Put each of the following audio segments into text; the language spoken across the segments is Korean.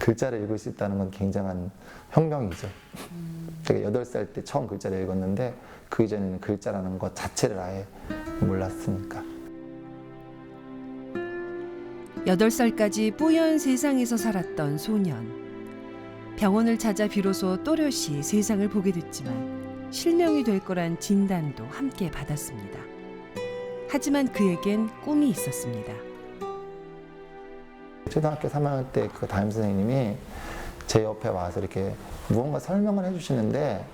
글자를 읽을 수 있다는 건 굉장한 혁명이죠. 제가 8살 때 처음 글자를 읽었는데 그 이전에는 글자라는 것 자체를 아예 몰랐으니까. 8살까지 뿌연 세상에서 살았던 소년. 병원을 찾아 비로소 또렷이 세상을 보게 됐지만 실명이 될 거란 진단도 함께 받았습니다. 하지만 그에겐 꿈이 있었습니다. 초등학교 3학년 때 그 담임 선생님이 제 옆에 와서 이렇게 무언가 설명을 해주시는데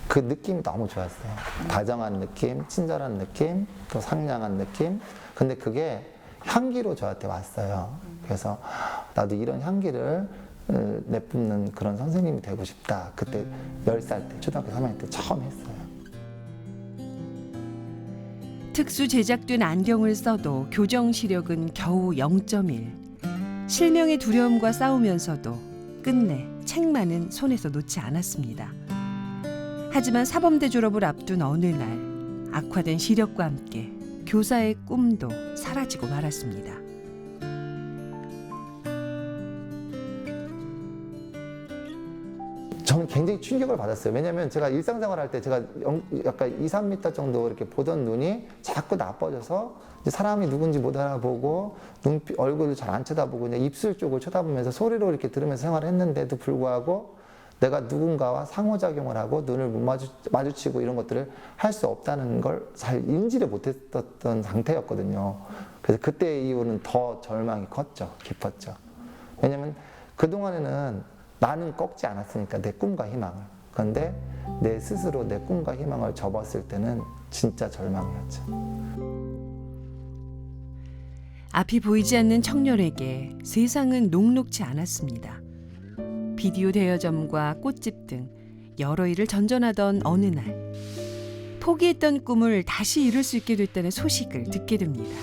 그 느낌이 너무 좋았어요. 다정한 느낌, 친절한 느낌, 또 상냥한 느낌. 근데 그게 향기로 저한테 왔어요. 그래서 나도 이런 향기를 내뿜는 그런 선생님이 되고 싶다. 그때 10살 때, 초등학교 3학년 때 처음 했어요. 특수 제작된 안경을 써도 교정 시력은 겨우 0.1. 실명의 두려움과 싸우면서도 끝내 책만은 손에서 놓지 않았습니다. 하지만 사범대 졸업을 앞둔 어느 날 악화된 시력과 함께 교사의 꿈도 사라지고 말았습니다. 저는 굉장히 충격을 받았어요. 왜냐하면 제가 일상생활 할 때 제가 약간 2, 3m 정도 이렇게 보던 눈이 자꾸 나빠져서 이제 사람이 누군지 못 알아보고 얼굴을 잘 안 쳐다보고 그냥 입술 쪽을 쳐다보면서 소리로 이렇게 들으면서 생활을 했는데도 불구하고 내가 누군가와 상호작용을 하고 눈을 못 마주치고 이런 것들을 할 수 없다는 걸 잘 인지를 못했던 상태였거든요. 그래서 그때 이후로는 더 절망이 컸죠. 깊었죠. 왜냐하면 그동안에는 나는 꺾지 않았으니까 내 꿈과 희망을. 그런데 내 스스로 내 꿈과 희망을 접었을 때는 진짜 절망이었죠. 앞이 보이지 않는 청년에게 세상은 녹록지 않았습니다. 비디오 대여점과 꽃집 등 여러 일을 전전하던 어느 날 포기했던 꿈을 다시 이룰 수 있게 됐다는 소식을 듣게 됩니다.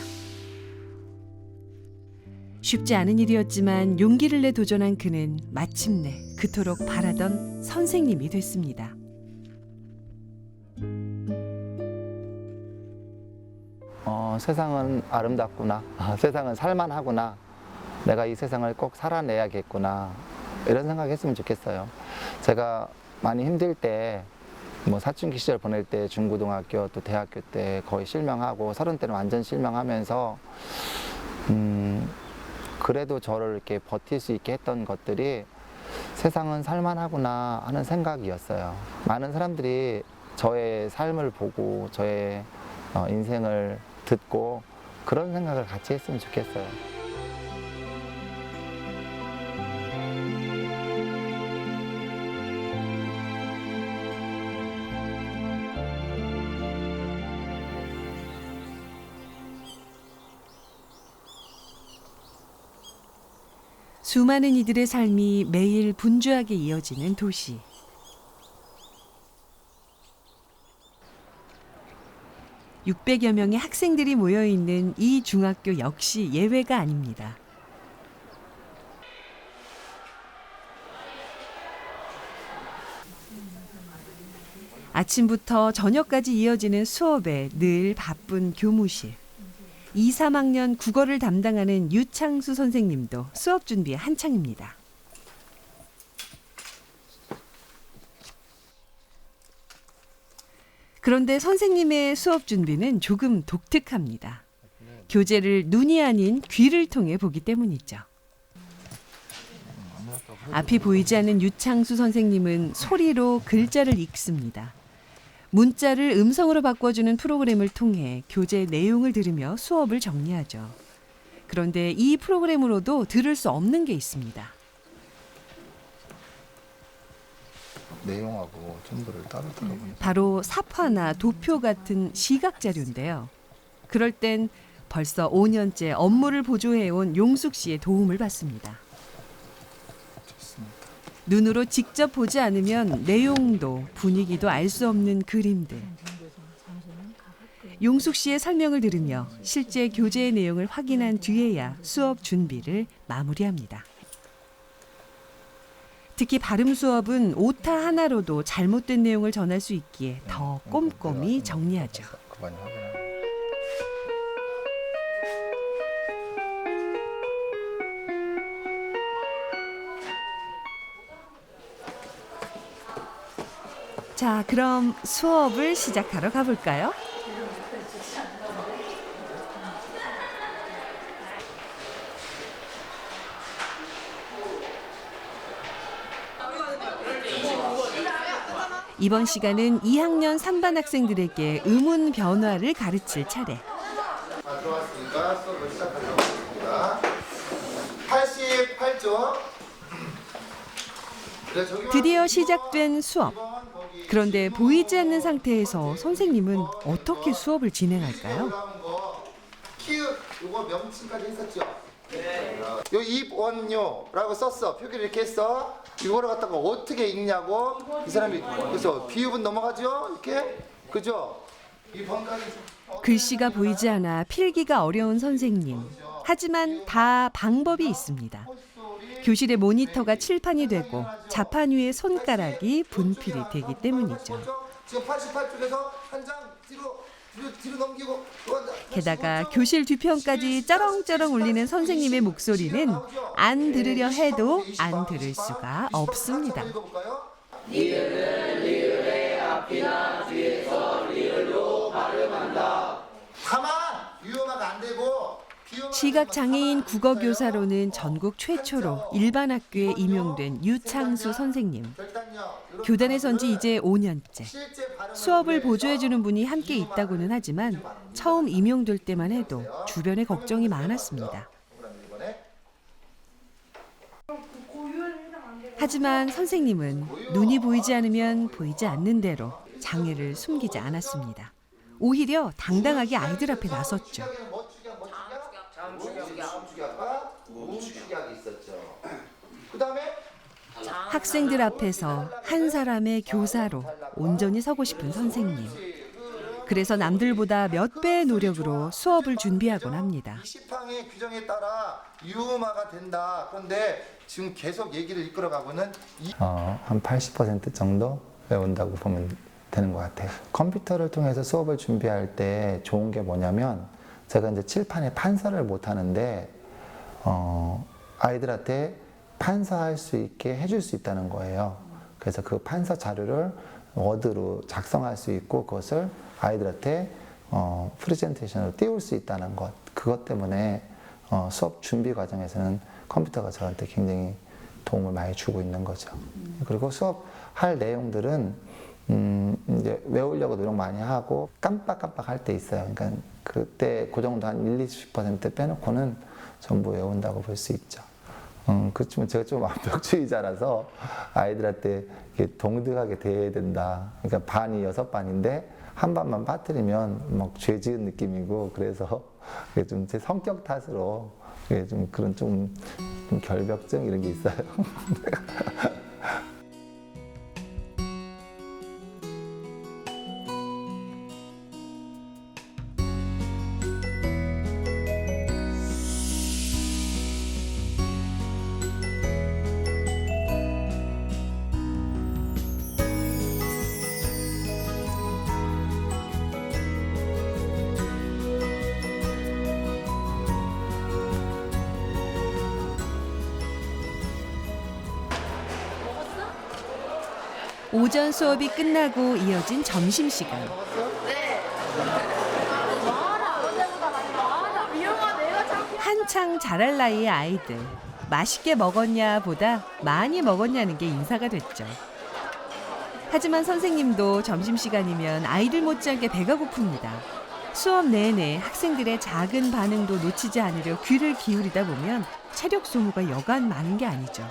쉽지 않은 일이었지만 용기를 내 도전한 그는 마침내 그토록 바라던 선생님이 됐습니다. 세상은 아름답구나. 세상은 살만하구나. 내가 이 세상을 꼭 살아내야겠구나. 이런 생각했으면 좋겠어요. 제가 많이 힘들 때 사춘기 시절 보낼 때 중고등학교 또 대학교 때 거의 실명하고 30대는 완전 실명하면서 그래도 저를 이렇게 버틸 수 있게 했던 것들이 세상은 살만하구나 하는 생각이었어요. 많은 사람들이 저의 삶을 보고 저의 인생을 듣고 그런 생각을 같이 했으면 좋겠어요. 수많은 이들의 삶이 매일 분주하게 이어지는 도시. (600여) 명의 학생들이 모여있는 이 중학교 역시 예외가 아닙니다. 아침부터 저녁까지 이어지는 수업에 늘 바쁜 교무실. 2, 3학년 국어를 담당하는 유창수 선생님도 수업 준비에 한창입니다. 그런데 선생님의 수업 준비는 조금 독특합니다. 교재를 눈이 아닌 귀를 통해 보기 때문이죠. 앞이 보이지 않는 유창수 선생님은 소리로 글자를 읽습니다. 문자를 음성으로 바꿔주는 프로그램을 통해 교재 내용을 들으며 수업을 정리하죠. 그런데 이 프로그램으로도 들을 수 없는 게 있습니다. 내용하고 전부를 따로 들어보니까 바로 삽화나 도표 같은 시각 자료인데요. 그럴 땐 벌써 5년째 업무를 보조해온 용숙 씨의 도움을 받습니다. 눈으로 직접 보지 않으면 내용도 분위기도 알 수 없는 그림들. 용숙 씨의 설명을 들으며 실제 교재의 내용을 확인한 뒤에야 수업 준비를 마무리합니다. 특히 발음 수업은 오타 하나로도 잘못된 내용을 전할 수 있기에 더 꼼꼼히 정리하죠. 자, 그럼 수업을 시작하러 가볼까요? 이번 시간은 2학년 3반 학생들에게 의문 변화를 가르칠 차례. 들어왔으니까 수업을 시작하도록 하겠습니다. 88조. 드디어 시작된 수업. 그런데 보이지 않는 상태에서 선생님은 어떻게 수업을 진행할까요? 키읔 요거 명칭까지 했었죠? 네. 요 입원요라고 썼어. 표기를 이렇게 했어. 이거를 갖다가 어떻게 읽냐고 이 사람이 그래서 비읍은 넘어가죠? 이렇게 그죠? 이 번까지 글씨가 보이지 않아 필기가 어려운 선생님. 하지만 다 방법이 있습니다. 교실의 모니터가 칠판이 되고 자판 위에 손가락이 분필이 되기 때문이죠. 지금 88쪽에서 한 장 뒤로 넘기고 게다가 교실 뒤편까지 쩌렁쩌렁 울리는 선생님의 목소리는 안 들으려 해도 안 들을 수가 없습니다. 리을은 리을의 앞이나 뒤에서 리을로 발음한다. 다만 유효가 안 되고 시각장애인 국어교사로는 전국 최초로 일반 학교에 임용된 유창수 선생님. 교단에 선 지 이제 5년째. 수업을 보조해주는 분이 함께 있다고는 하지만 처음 임용될 때만 해도 주변에 걱정이 많았습니다. 하지만 선생님은 눈이 보이지 않으면 보이지 않는 대로 장애를 숨기지 않았습니다. 오히려 당당하게 아이들 앞에 나섰죠. 학생들 앞에서 한 사람의 교사로 온전히 서고 싶은 선생님. 그래서 남들보다 몇 배의 노력으로 수업을 준비하곤 합니다. 20항의 규정에 따라 유음화가 된다. 그런데 지금 계속 얘기를 이끌어가고는 한 80% 정도 외운다고 보면 되는 것 같아요. 컴퓨터를 통해서 수업을 준비할 때 좋은 게 뭐냐면 제가 이제 칠판에 판서를 못 하는데 아이들한테 판서할 수 있게 해줄 수 있다는 거예요. 그래서 그 판서 자료를 워드로 작성할 수 있고 그것을 아이들한테 프레젠테이션으로 띄울 수 있다는 것. 그것 때문에 수업 준비 과정에서는 컴퓨터가 저한테 굉장히 도움을 많이 주고 있는 거죠. 그리고 수업할 내용들은 이제 외우려고 노력 많이 하고 깜빡깜빡 할 때 있어요. 그러니까 그때 그 정도 한 20% 빼놓고는 전부 외운다고 볼 수 있죠. 그렇지만 제가 좀 완벽주의자라서 아이들한테 이렇게 동등하게 대해야 된다. 그러니까 반이 6반인데 한 반만 빠뜨리면 막 죄 지은 느낌이고 그래서 좀 제 성격 탓으로 좀 그런 좀 결벽증 이런 게 있어요. 오전 수업이 끝나고 이어진 점심시간. 한창 자랄 나이의 아이들. 맛있게 먹었냐 보다 많이 먹었냐는 게 인사가 됐죠. 하지만 선생님도 점심시간이면 아이들 못지않게 배가 고픕니다. 수업 내내 학생들의 작은 반응도 놓치지 않으려 귀를 기울이다 보면 체력 소모가 여간 많은 게 아니죠.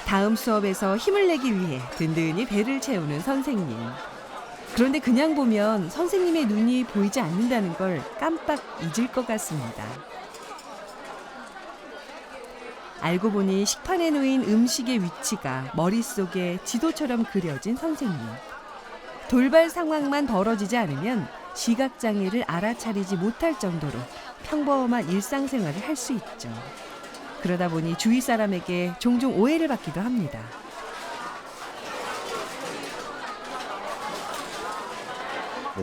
다음 수업에서 힘을 내기 위해 든든히 배를 채우는 선생님. 그런데 그냥 보면 선생님의 눈이 보이지 않는다는 걸 깜빡 잊을 것 같습니다. 알고 보니 식판에 놓인 음식의 위치가 머릿속에 지도처럼 그려진 선생님. 돌발 상황만 벌어지지 않으면 시각장애를 알아차리지 못할 정도로 평범한 일상생활을 할 수 있죠. 그러다 보니 주위 사람에게 종종 오해를 받기도 합니다.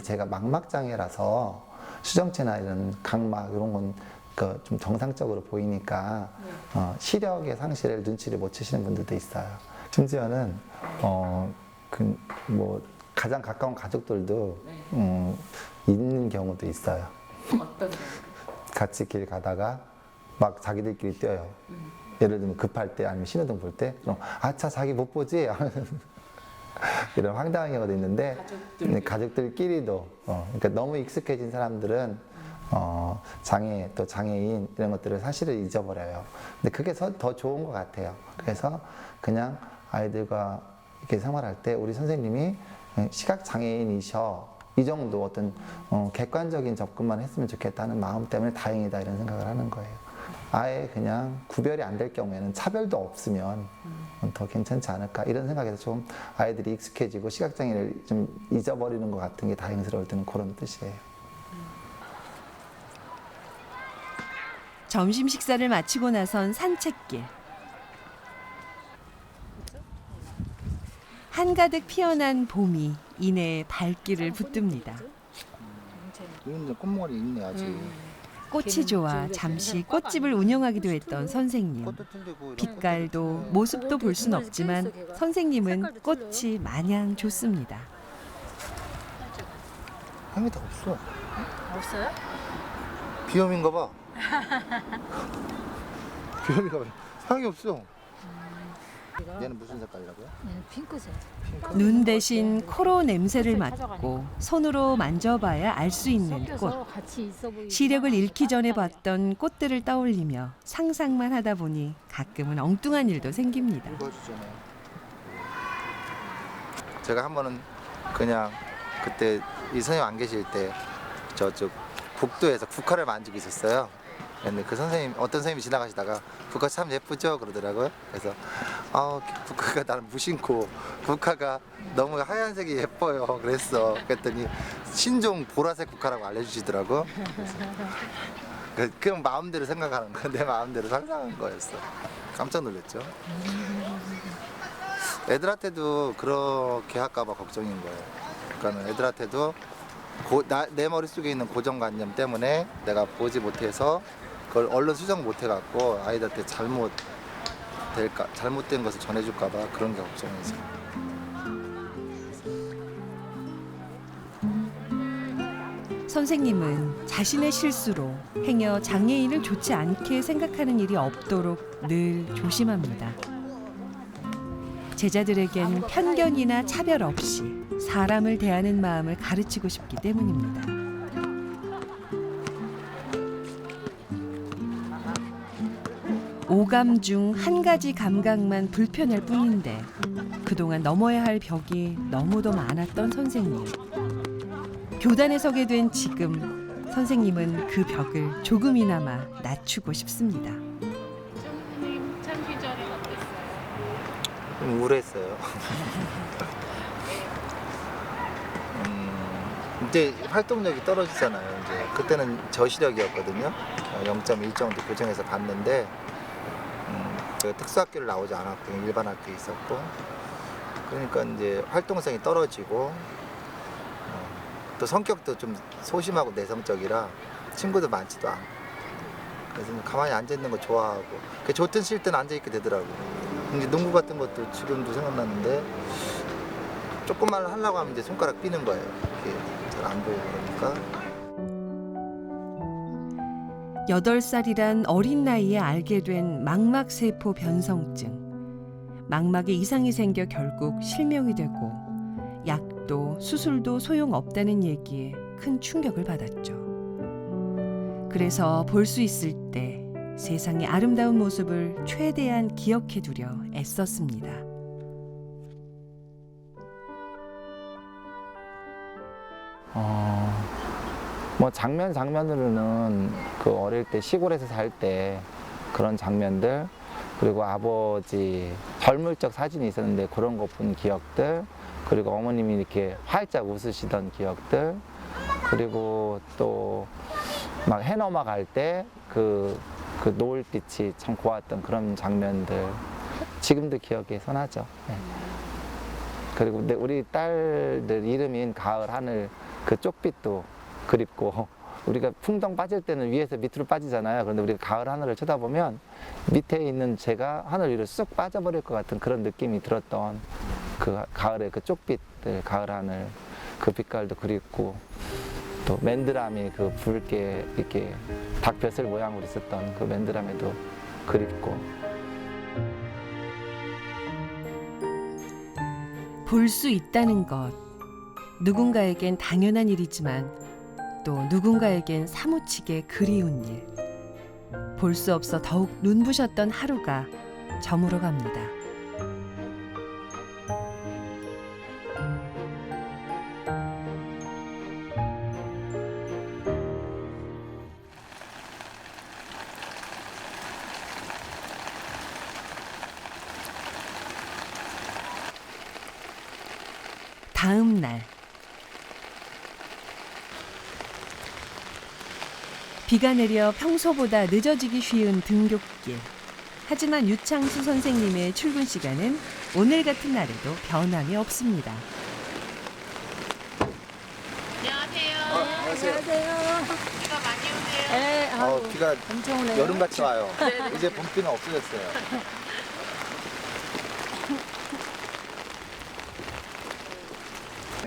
제가 망막장애라서 수정체나 이런 각막 이런 건 그 좀 정상적으로 보이니까 시력의 상실을 눈치를 못 채시는 분들도 있어요. 심지어는 그 뭐 가장 가까운 가족들도 있는 경우도 있어요. 어떤 같이 길 가다가 막 자기들끼리 뛰어요. 예를 들면 급할 때 아니면 신호등 볼 때 그럼 아차 자기 못 보지? 이런 황당한 경우도 있는데 가족들끼리도 그러니까 너무 익숙해진 사람들은 장애 또 장애인 이런 것들을 사실을 잊어버려요. 근데 그게 더 좋은 것 같아요. 그래서 그냥 아이들과 이렇게 생활할 때 우리 선생님이 시각 장애인이셔 이 정도 어떤 객관적인 접근만 했으면 좋겠다는 마음 때문에 다행이다 이런 생각을 하는 거예요. 아예 그냥 구별이 안 될 경우에는 차별도 없으면 더 괜찮지 않을까 이런 생각에서 좀 아이들이 익숙해지고 시각장애를 좀 잊어버리는 것 같은 게 다행스러울 때는 그런 뜻이에요. 점심 식사를 마치고 나선 산책길. 한가득 피어난 봄이 이내 발길을 붙듭니다. 이런 꽃머리 있네 아직. 꽃이 좋아 잠시 꽃집을 운영하기도 했던 선생님. 빛깔도 모습도 볼 순 없지만 선생님은 꽃이 마냥 좋습니다. 향이 다 없어. 없어요? 비염인가 봐. 비염인가 봐. 향이 없어. 얘는 무슨 색깔이라고요? 핑크색. 눈 대신 코로 냄새를 맡고 손으로 만져봐야 알 수 있는 꽃. 같이 있어 보이고. 시력을 잃기 전에 봤던 꽃들을 떠올리며 상상만 하다 보니 가끔은 엉뚱한 일도 생깁니다. 읽어주잖아요. 제가 한 번은 그냥 그때 이 선생님 안 계실 때 저쪽 북도에서 국화를 만지고 있었어요. 근데 그 선생님 어떤 선생님이 지나가시다가 국화 참 예쁘죠 그러더라고요. 그래서 국화가 나는 무심코 국화가 너무 하얀색이 예뻐요 그랬어. 그랬더니 신종 보라색 국화라고 알려주시더라고. 그냥 마음대로 생각하는 거야. 내 마음대로 상상한 거였어. 깜짝 놀랐죠. 애들한테도 그렇게 할까봐 걱정인 거예요. 그러니까 애들한테도 내 머릿속에 있는 고정관념 때문에 내가 보지 못해서 그걸 얼른 수정 못해갖고 아이들한테 잘못된 것을 전해줄까봐 그런 게 걱정이죠. 선생님은 자신의 실수로 행여 장애인을 좋지 않게 생각하는 일이 없도록 늘 조심합니다. 제자들에겐 편견이나 차별 없이 사람을 대하는 마음을 가르치고 싶기 때문입니다. 오감 중 한 가지 감각만 불편할 뿐인데 그동안 넘어야 할 벽이 너무도 많았던 선생님. 교단에 서게 된 지금 선생님은 그 벽을 조금이나마 낮추고 싶습니다. 선생님 참 시절이 어땠어요? 좀 우울했어요. 이제 활동력이 떨어지잖아요. 이제 그때는 저시력이었거든요. 0.1 정도 교정해서 봤는데 제가 특수학교를 나오지 않았고 일반 학교에 있었고 그러니까 이제 활동성이 떨어지고 또 성격도 좀 소심하고 내성적이라 친구도 많지도 않고 그래서 가만히 앉아 있는 거 좋아하고 좋든 싫든 앉아 있게 되더라고요. 이제 농구 같은 것도 지금도 생각나는데 조금만 하려고 하면 이제 손가락 삐는 거예요. 이렇게 잘 안 보이고 그러니까. 8살이란 어린 나이에 알게 된 망막세포 변성증. 망막에 이상이 생겨 결국 실명이 되고 약도 수술도 소용없다는 얘기에 큰 충격을 받았죠. 그래서 볼 수 있을 때 세상의 아름다운 모습을 최대한 기억해두려 애썼습니다. 뭐 장면으로는 그 어릴 때 시골에서 살 때 그런 장면들 그리고 아버지 젊을 적 사진이 있었는데 그런 거 본 기억들 그리고 어머님이 이렇게 활짝 웃으시던 기억들 그리고 또 막 해 넘어갈 때 그 노을빛이 참 고왔던 그런 장면들 지금도 기억에 선하죠. 네. 그리고 우리 딸들 이름인 가을 하늘 그 쪽빛도 그립고 우리가 풍덩 빠질 때는 위에서 밑으로 빠지잖아요. 그런데 우리가 가을 하늘을 쳐다보면 밑에 있는 제가 하늘 위로 쑥 빠져버릴 것 같은 그런 느낌이 들었던 그 가을의 그 쪽빛들, 가을 하늘 그 빛깔도 그립고 또 맨드라미 그 붉게 이렇게 닭벼슬 모양으로 있었던 그 맨드라미도 그립고 볼 수 있다는 것. 누군가에겐 당연한 일이지만 또 누군가에겐 사무치게 그리운 일. 볼 수 없어 더욱 눈부셨던 하루가 저물어 갑니다. 다음 날 비가 내려 평소보다 늦어지기 쉬운 등굣길. 하지만 유창수 선생님의 출근 시간은 오늘 같은 날에도 변함이 없습니다. 안녕하세요. 비가 많이 오네요. 네, 아이고, 비가 엄청 오네요. 여름같이 와요. 이제 봄비는 없어졌어요.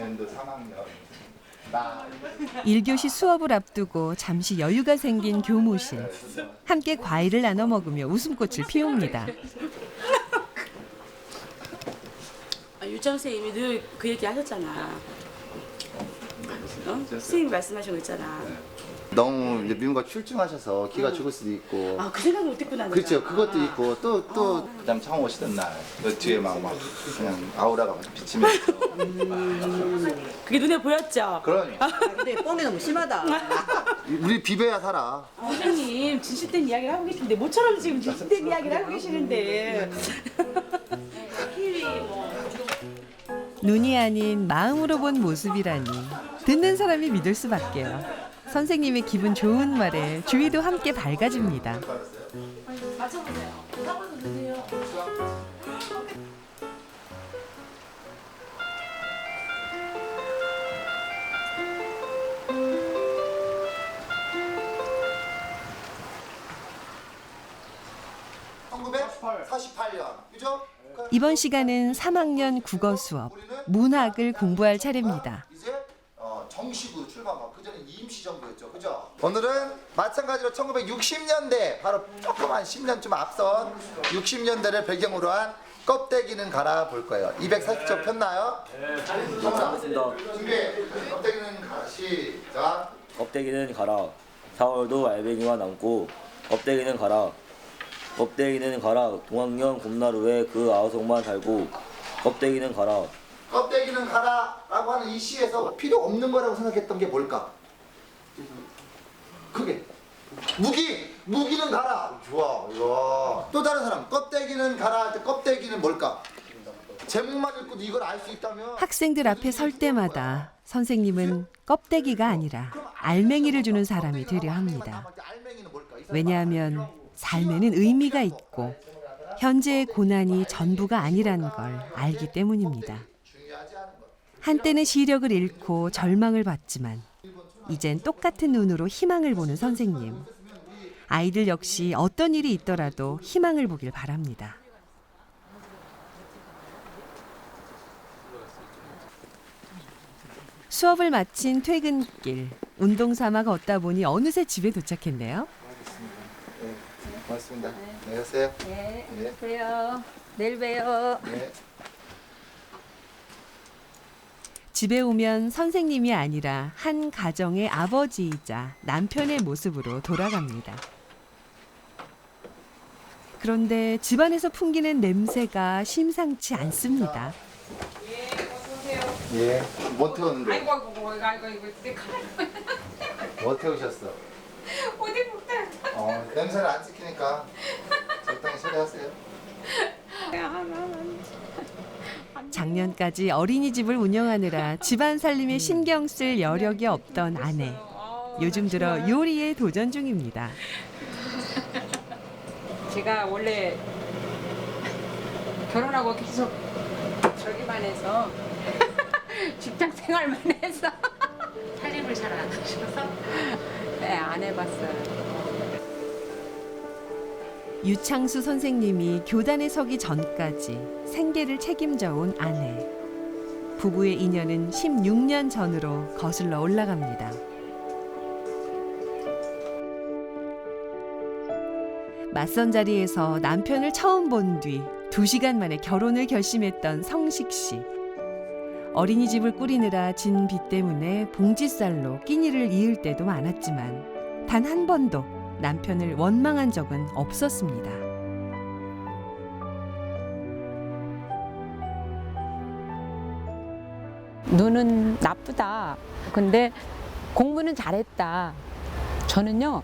3학년 1교시 수업을 앞두고 잠시 여유가 생긴 교무실. 함께 과일을 나눠 먹으며 웃음꽃을 피웁니다. 유정 선생님이 늘 그 얘기 하셨잖아. 선생님이 말씀하신 거 있잖아. 너무 이제 미움과 출중하셔서 기가 죽을 수도 있고 그 생각 못했구나. 내가. 그렇죠. 그것도 있고 또 그다음 처음 오시던 날 그 뒤에 막 그냥 아우라가 막 비치면서 그게 눈에 보였죠? 그러니 근데 뻥이 너무 심하다. 우리 비벼야 살아. 선생님 진실된 이야기를 하고 계시는데 모처럼 지금 진실된 이야기를 하고 계시는데 눈이 아닌 마음으로 본 모습이라니 듣는 사람이 믿을 수밖에요. 선생님의 기분 좋은 말에 주위도 함께 밝아집니다. 그죠? 이번 시간은 3학년 국어 수업, 문학을 공부할 차례입니다. 이제 정시구 출발하고 그 전에 임시정부였죠. 그죠? 오늘은 마찬가지로 1960년대 바로 조금 한 10년쯤 앞선 60년대를 배경으로 한 껍데기는 가라 볼 거예요. 240쪽 폈나요? 네, 잘했습니다. 준비. 껍데기는 가라. 시작. 껍데기는 가라. 4월도 알배기만 남고 껍데기는 가라. 껍데기는 가라. 동학년 봄나루에 그 아우성만 달고 껍데기는 가라. 껍데기는 가라라고 하는 이 시에서 필요 없는 거라고 생각했던 게 뭘까? 그게 무기는 가라. 좋아. 이거. 또 다른 사람 껍데기는 가라 할 때 껍데기는 뭘까? 제목만 읽고도 이걸 알 수 있다면 학생들 앞에 설 때마다 선생님은 껍데기가 아니라 알맹이를 주는 사람이 되려 합니다. 왜냐하면 삶에는 의미가 있고 현재의 고난이 전부가 아니라는 걸 알기 때문입니다. 한때는 시력을 잃고 절망을 받지만 이젠 똑같은 눈으로 희망을 보는 선생님. 아이들 역시 어떤 일이 있더라도 희망을 보길 바랍니다. 수업을 마친 퇴근길. 운동 삼아 걷다 보니 어느새 집에 도착했네요. 네, 고맙습니다. 네, 가세요. 네. 네. 봬요. 내일 봬요. 네. 집에 오면 선생님이 아니라 한 가정의 아버지이자 남편의 모습으로 돌아갑니다. 그런데 집안에서 풍기는 냄새가 심상치 않습니다. 예. 뭐 태웠는데? 아이고 내 카메라 뭐 태우셨어? 어디 볼까? 냄새를 안 지키니까 적당히 처리하세요. 작년까지 어린이집을 운영하느라 집안 살림에 신경 쓸 여력이 없던 아내. 요즘 들어 요리에 도전 중입니다. 제가 원래 결혼하고 계속 저기만 해서 직장 생활만 해서 살림을 잘 안 하셔서 네, 안 해봤어요. 유창수 선생님이 교단에 서기 전까지 생계를 책임져 온 아내. 부부의 인연은 16년 전으로 거슬러 올라갑니다. 맞선 자리에서 남편을 처음 본 뒤 2시간 만에 결혼을 결심했던 성식 씨. 어린이집을 꾸리느라 진 빚 때문에 봉지쌀로 끼니를 이을 때도 많았지만 단 한 번도 남편을 원망한 적은 없었습니다. 눈은 나쁘다. 근데 공부는 잘했다. 저는요,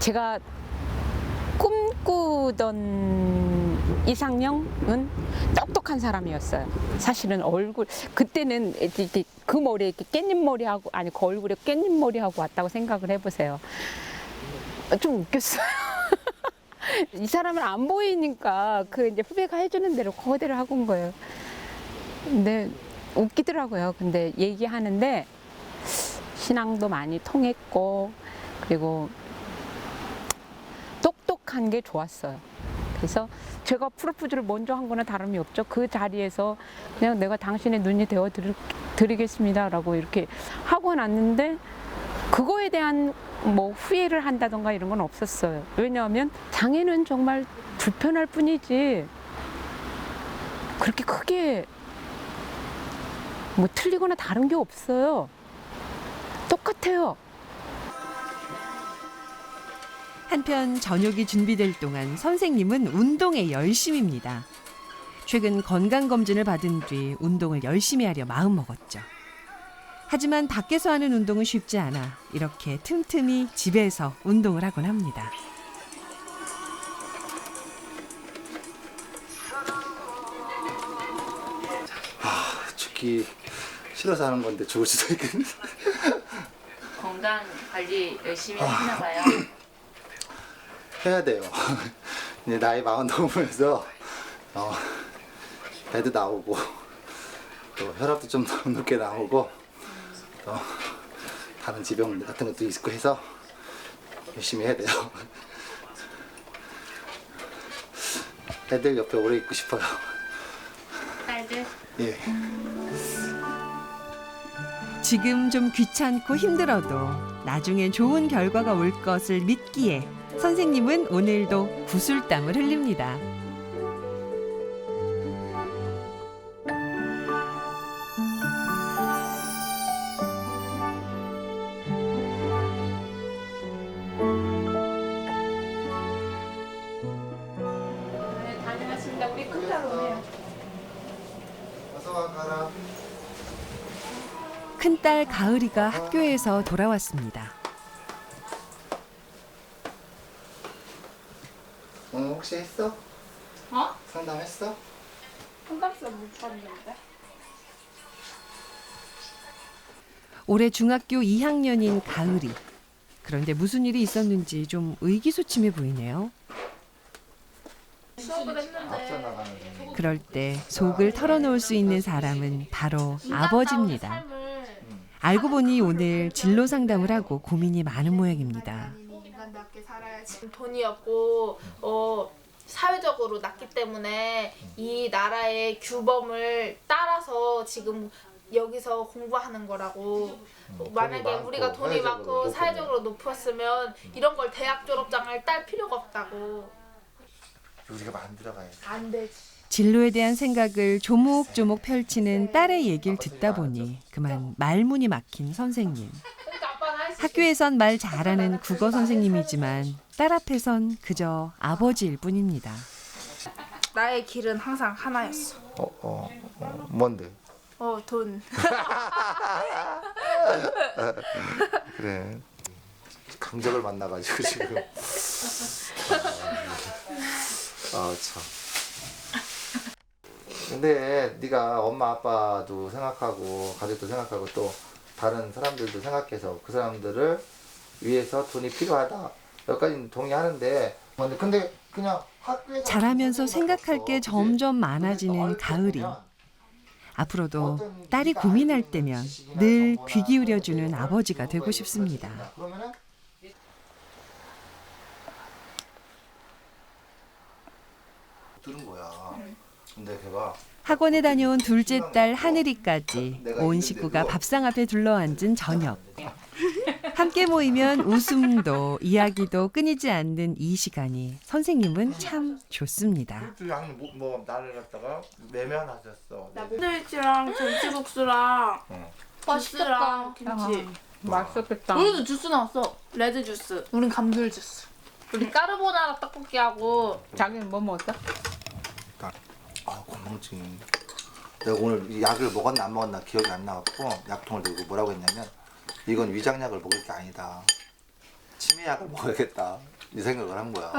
제가 꿈꾸던 이상형은 똑똑한 사람이었어요. 사실은 얼굴, 그때는 이렇게 그 머리에 이렇게 깻잎 머리하고, 아니, 그 얼굴에 깻잎 머리하고 왔다고 생각을 해보세요. 좀 웃겼어요. 이 사람은 안 보이니까 그 이제 후배가 해주는 대로 그대로 하고 온 거예요. 근데 웃기더라고요. 근데 얘기하는데 신앙도 많이 통했고, 그리고 똑똑한 게 좋았어요. 그래서 제가 프로포즈를 먼저 한 거는 다름이 없죠. 그 자리에서 그냥 내가 당신의 눈이 되어 드리겠습니다라고 이렇게 하고 났는데, 그거에 대한 뭐 후회를 한다던가 이런 건 없었어요. 왜냐하면 장애는 정말 불편할 뿐이지 그렇게 크게 뭐 틀리거나 다른 게 없어요. 똑같아요. 한편 저녁이 준비될 동안 선생님은 운동에 열심입니다. 최근 건강검진을 받은 뒤 운동을 열심히 하려 마음먹었죠. 하지만 밖에서 하는 운동은 쉽지 않아 이렇게 틈틈이 집에서 운동을 하곤 합니다. 죽기 싫어서 하는 건데 죽을 수도 있겠네. 건강 관리 열심히 하시나 봐요. 해야 돼요. 이제 나이 40 넘으면서 배도 나오고 또 혈압도 좀 높게 나오고 또 다른 지병 같은 것도 있고 해서 열심히 해야 돼요. 애들 옆에 오래 있고 싶어요. 딸들 예. 지금 좀 귀찮고 힘들어도 나중엔 좋은 결과가 올 것을 믿기에 선생님은 오늘도 구슬땀을 흘립니다. 네, 다녀왔습니다. 우리 큰딸 오네요. 어서 와 가라. 큰딸 가을이가 학교에서 돌아왔습니다. 오늘 혹시 했어? 어? 상담했어? 상담소 못 봤는데. 올해 중학교 2학년인 가을이. 그런데 무슨 일이 있었는지 좀 의기소침해 보이네요. 앞서 나가는 그럴 때 속을 털어놓을 수 있는 사람은 바로 아버지입니다. 알고 보니 오늘 진로 상담을 하고 고민이 많은 모양입니다. 인간답게 살아야지. 돈이 없고 사회적으로 낮기 때문에 이 나라의 규범을 따라서 지금 여기서 공부하는 거라고. 만약에 많고, 우리가 돈이 사회적으로 많고 높으면. 사회적으로 높았으면 이런 걸 대학 졸업장을 딸 필요가 없다고. 우리가 만들어가야지. 안 되지. 진로에 대한 생각을 조목조목 펼치는 딸의 얘기를 듣다 보니 그만 말문이 막힌 선생님. 그러니까 아빠는 할수 있어. 학교에선 말 잘하는 국어 선생님이지만 딸 앞에선 그저 아버지일 뿐입니다. 나의 길은 항상 하나였어. 뭔데? 돈. 그래. 강적을 만나가지고 지금. 참. 근데 네가 엄마 아빠도 생각하고 가족도 생각하고 또 다른 사람들도 생각해서 그 사람들을 위해서 돈이 필요하다. 여기까지는 동의하는데 근데 그냥 학교에 자라면서 생각할 게 점점 많아지는 가을이. 앞으로도 딸이 고민할 때면 늘 귀 기울여주는 아버지가 되고 싶습니다. 그러면은 들은 거야. 근데 걔가 학원에 다녀온 둘째 딸 하늘이까지 온 식구가 밥상 앞에 둘러앉은 저녁. 함께 모이면 웃음도 이야기도 끊이지 않는 이 시간이 선생님은 참 좋습니다. 뭐 나를 갖다가 매면하셨어. 샌드위치랑 전치국수랑 버스랑 김치. 맛있겠다. 우리도 주스 나왔어. 레드 주스. 우린 감귤 주스. 우리 까르보나라 떡볶이하고. 자기는 뭐 먹었어? 아 건망증. 내가 오늘 약을 먹었나 안 먹었나 기억이 안 나갖고 약통을 들고 뭐라고 했냐면 이건 위장약을 먹을 게 아니다. 치매약을 먹어야겠다. 이 생각을 한 거야.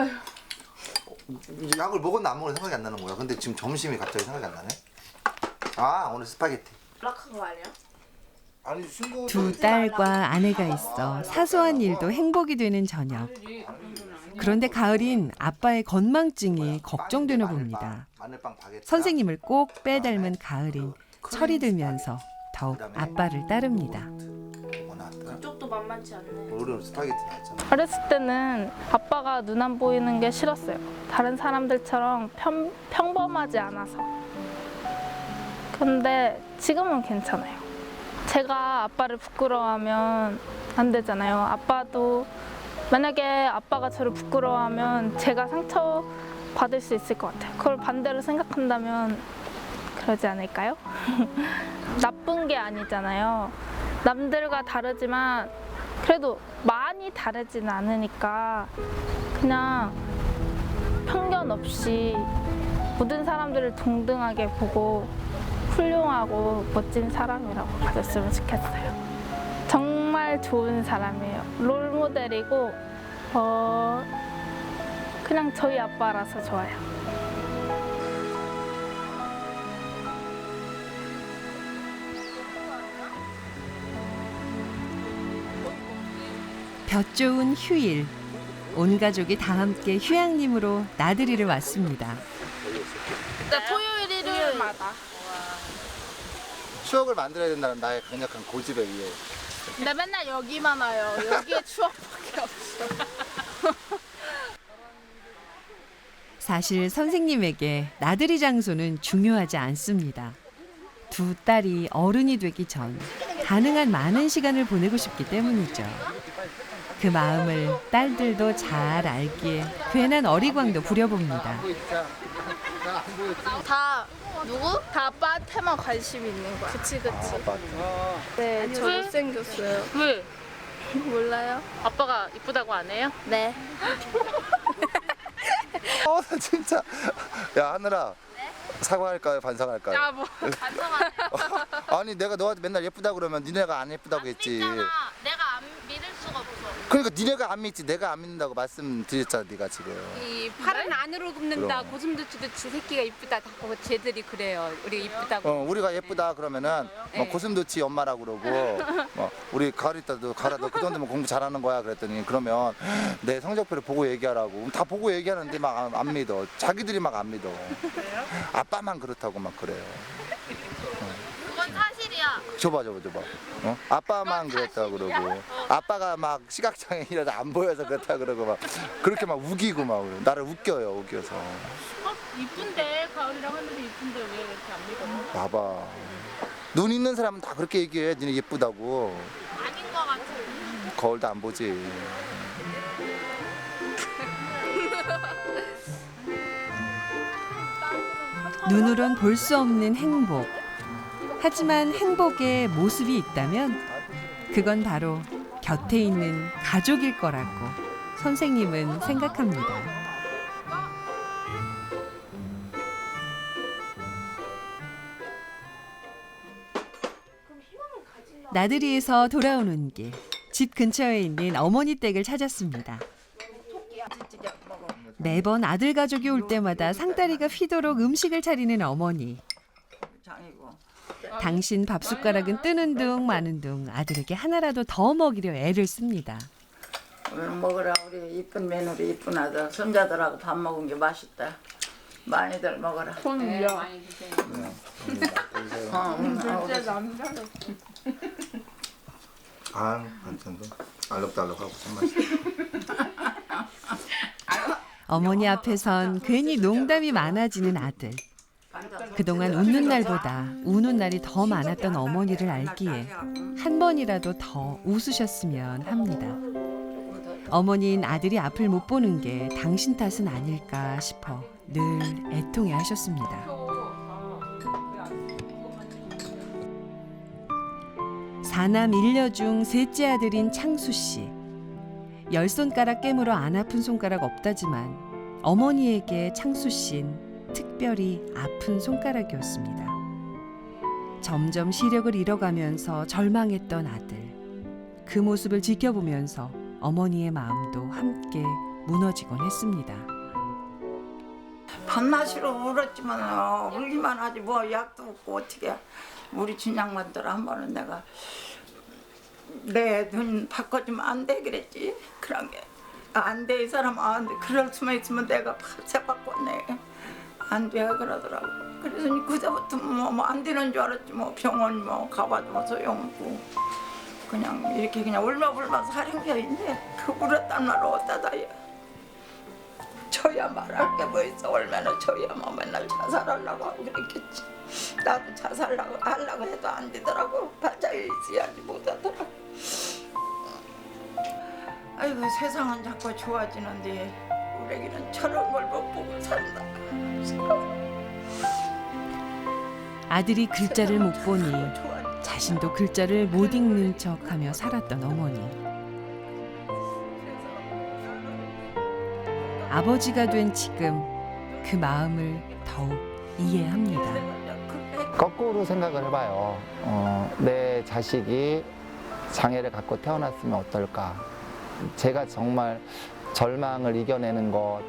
약을 먹었나 안 먹었나 생각이 안 나는 거야. 근데 지금 점심이 갑자기 생각이 안 나네. 아 오늘 스파게티. 연락한 거 아니야? 아니 신고 두 딸과 아내가 있어 사소한 일도 행복이 되는 저녁. 그런데 가을인 아빠의 건망증이 걱정되나 봅니다. 마늘빵 바게트. 선생님을 꼭 빼닮은 가을인 철이 들면서 더욱 아빠를 따릅니다. 그쪽도 만만치 않네. 우리는 스파게티 나왔잖아. 어렸을 때는 아빠가 눈 안 보이는 게 싫었어요. 다른 사람들처럼 평범하지 않아서. 근데 지금은 괜찮아요. 제가 아빠를 부끄러워하면 안 되잖아요. 아빠도 만약에 아빠가 저를 부끄러워하면 제가 상처 받을 수 있을 것 같아요. 그걸 반대로 생각한다면 그러지 않을까요? 나쁜 게 아니잖아요. 남들과 다르지만 그래도 많이 다르진 않으니까 그냥 편견 없이 모든 사람들을 동등하게 보고 훌륭하고 멋진 사람이라고 봐줬으면 좋겠어요. 정말 좋은 사람이에요. 롤모델이고 그냥 저희 아빠라서 좋아요. 볕 좋은 휴일. 온 가족이 다 함께 휴양림으로 나들이를 왔습니다. 토요일 일요일마다. 추억을 만들어야 된다는 나의 강력한 고집에 의해. 근데 맨날 여기만 와요. 여기에 추억밖에 없어. 사실 선생님에게 나들이 장소는 중요하지 않습니다. 두 딸이 어른이 되기 전 가능한 많은 시간을 보내고 싶기 때문이죠. 그 마음을 딸들도 잘 알기에 괜한 어리광도 부려봅니다. 다 누구? 다 아빠한테만 관심 있는 거야. 그치. 네, 저 못생겼어요. 왜? 몰라요? 아빠가 이쁘다고 안 해요? 네. 나 진짜. 야 하늘아. 사과할까요? 반성할까요? 야, 뭐 반성하네. 아니 내가 너한테 맨날 예쁘다 그러면 니네가 안 예쁘다고 했지. 믿잖아. 내가 안 믿을 수가 없어. 그러니까 니네가 안 믿지 내가 안 믿는다고 말씀드렸잖아 네가 지금. 이 팔은 안으로 굽는다. 그럼. 고슴도치도 새끼가 이쁘다. 다 보고 쟤들이 그래요. 우리 이쁘다고. 우리가 예쁘다 그러면은 뭐 고슴도치 엄마라고 그러고 우리 가을이 때도 가라 너 그 정도면 공부 잘하는 거야 그랬더니 그러면 내 성적표를 보고 얘기하라고. 다 보고 얘기하는데 막 안 믿어. 자기들이 막 안 믿어. 그래요? 아빠만 그렇다고 막 그래요. 그건 사실이야. 줘봐. 아빠만 그랬다 그러고 아빠가 막 시각장애인이라서 안 보여서 그렇다 그러고 막 그렇게 막 우기고 막 그래. 나를 웃겨요 웃겨서. 이쁜데 가을이랑 하늘이 이쁜데 왜 이렇게 안 믿어? 봐봐. 눈 있는 사람은 다 그렇게 얘기해. 니네 예쁘다고. 아닌 것 같아. 거울도 안 보지. 눈으론 볼 수 없는 행복. 하지만 행복에 모습이 있다면 그건 바로 곁에 있는 가족일 거라고 선생님은 생각합니다. 나들이에서 돌아오는 길, 집 근처에 있는 어머니 댁을 찾았습니다. 매번 아들 가족이 올 때마다 상다리가 휘도록 음식을 차리는 어머니. 당신 밥 숟가락은 뜨는 둥 마는 둥 아들에게 하나라도 더 먹이려 애를 씁니다. 오늘 먹으라. 우리 이쁜 며느리 이쁜 아들 손자들하고 밥 먹은 게 맛있다. 많이들 먹어라. 네, 많이 드세요. 주세요. 둘째 남자로. 아, 반찬도 알록달록하고 참 맛있어. 어머니 앞에선 괜히 농담이 많아지는 아들. 그동안 웃는 날보다 우는 날이 더 많았던 어머니를 알기에 한 번이라도 더 웃으셨으면 합니다. 어머니인 아들이 앞을 못 보는 게 당신 탓은 아닐까 싶어 늘 애통해 하셨습니다. 사남 일녀 중 셋째 아들인 창수 씨. 10손가락 깨물어 안 아픈 손가락 없다지만 어머니에게 창수 씨는 특별히 아픈 손가락이었습니다. 점점 시력을 잃어가면서 절망했던 아들. 그 모습을 지켜보면서 어머니의 마음도 함께 무너지곤 했습니다. 밤낮으로 울었지만 울기만 하지 뭐 약도 없고 어떻게 우리 준양만들 한 번은 내가 내 눈 바꿔주면 안 돼 그랬지. 그런 게 안 돼 이 사람 안 돼. 그럴 수만 있으면 내가 밤새 바꿨네. 안 돼 그러더라고. 그래서 그때부터 뭐 안 되는 줄 알았지. 뭐 병원 뭐 가봐도 뭐 소용없고 그냥 이렇게 그냥 울며불며 사는 게 있네. 그 울었단 말 어디다 다 해. 저야 말할 게 뭐 있어. 얼마나 저야 뭐 맨날 자살하려고 하고 그랬겠지. 나도 자살하려고 해도 안 되더라고. 발자에 있어야지 못하더라고. 아이고 세상은 자꾸 좋아지는데 우리에게는 저런 걸 못 보고 산다. 아들이 글자를 못 보니 자신도 글자를 못 읽는 척하며 살았던 어머니. 아버지가 된 지금 그 마음을 더욱 이해합니다. 거꾸로 생각을 해봐요. 내 자식이 장애를 갖고 태어났으면 어떨까. 제가 정말 절망을 이겨내는 것,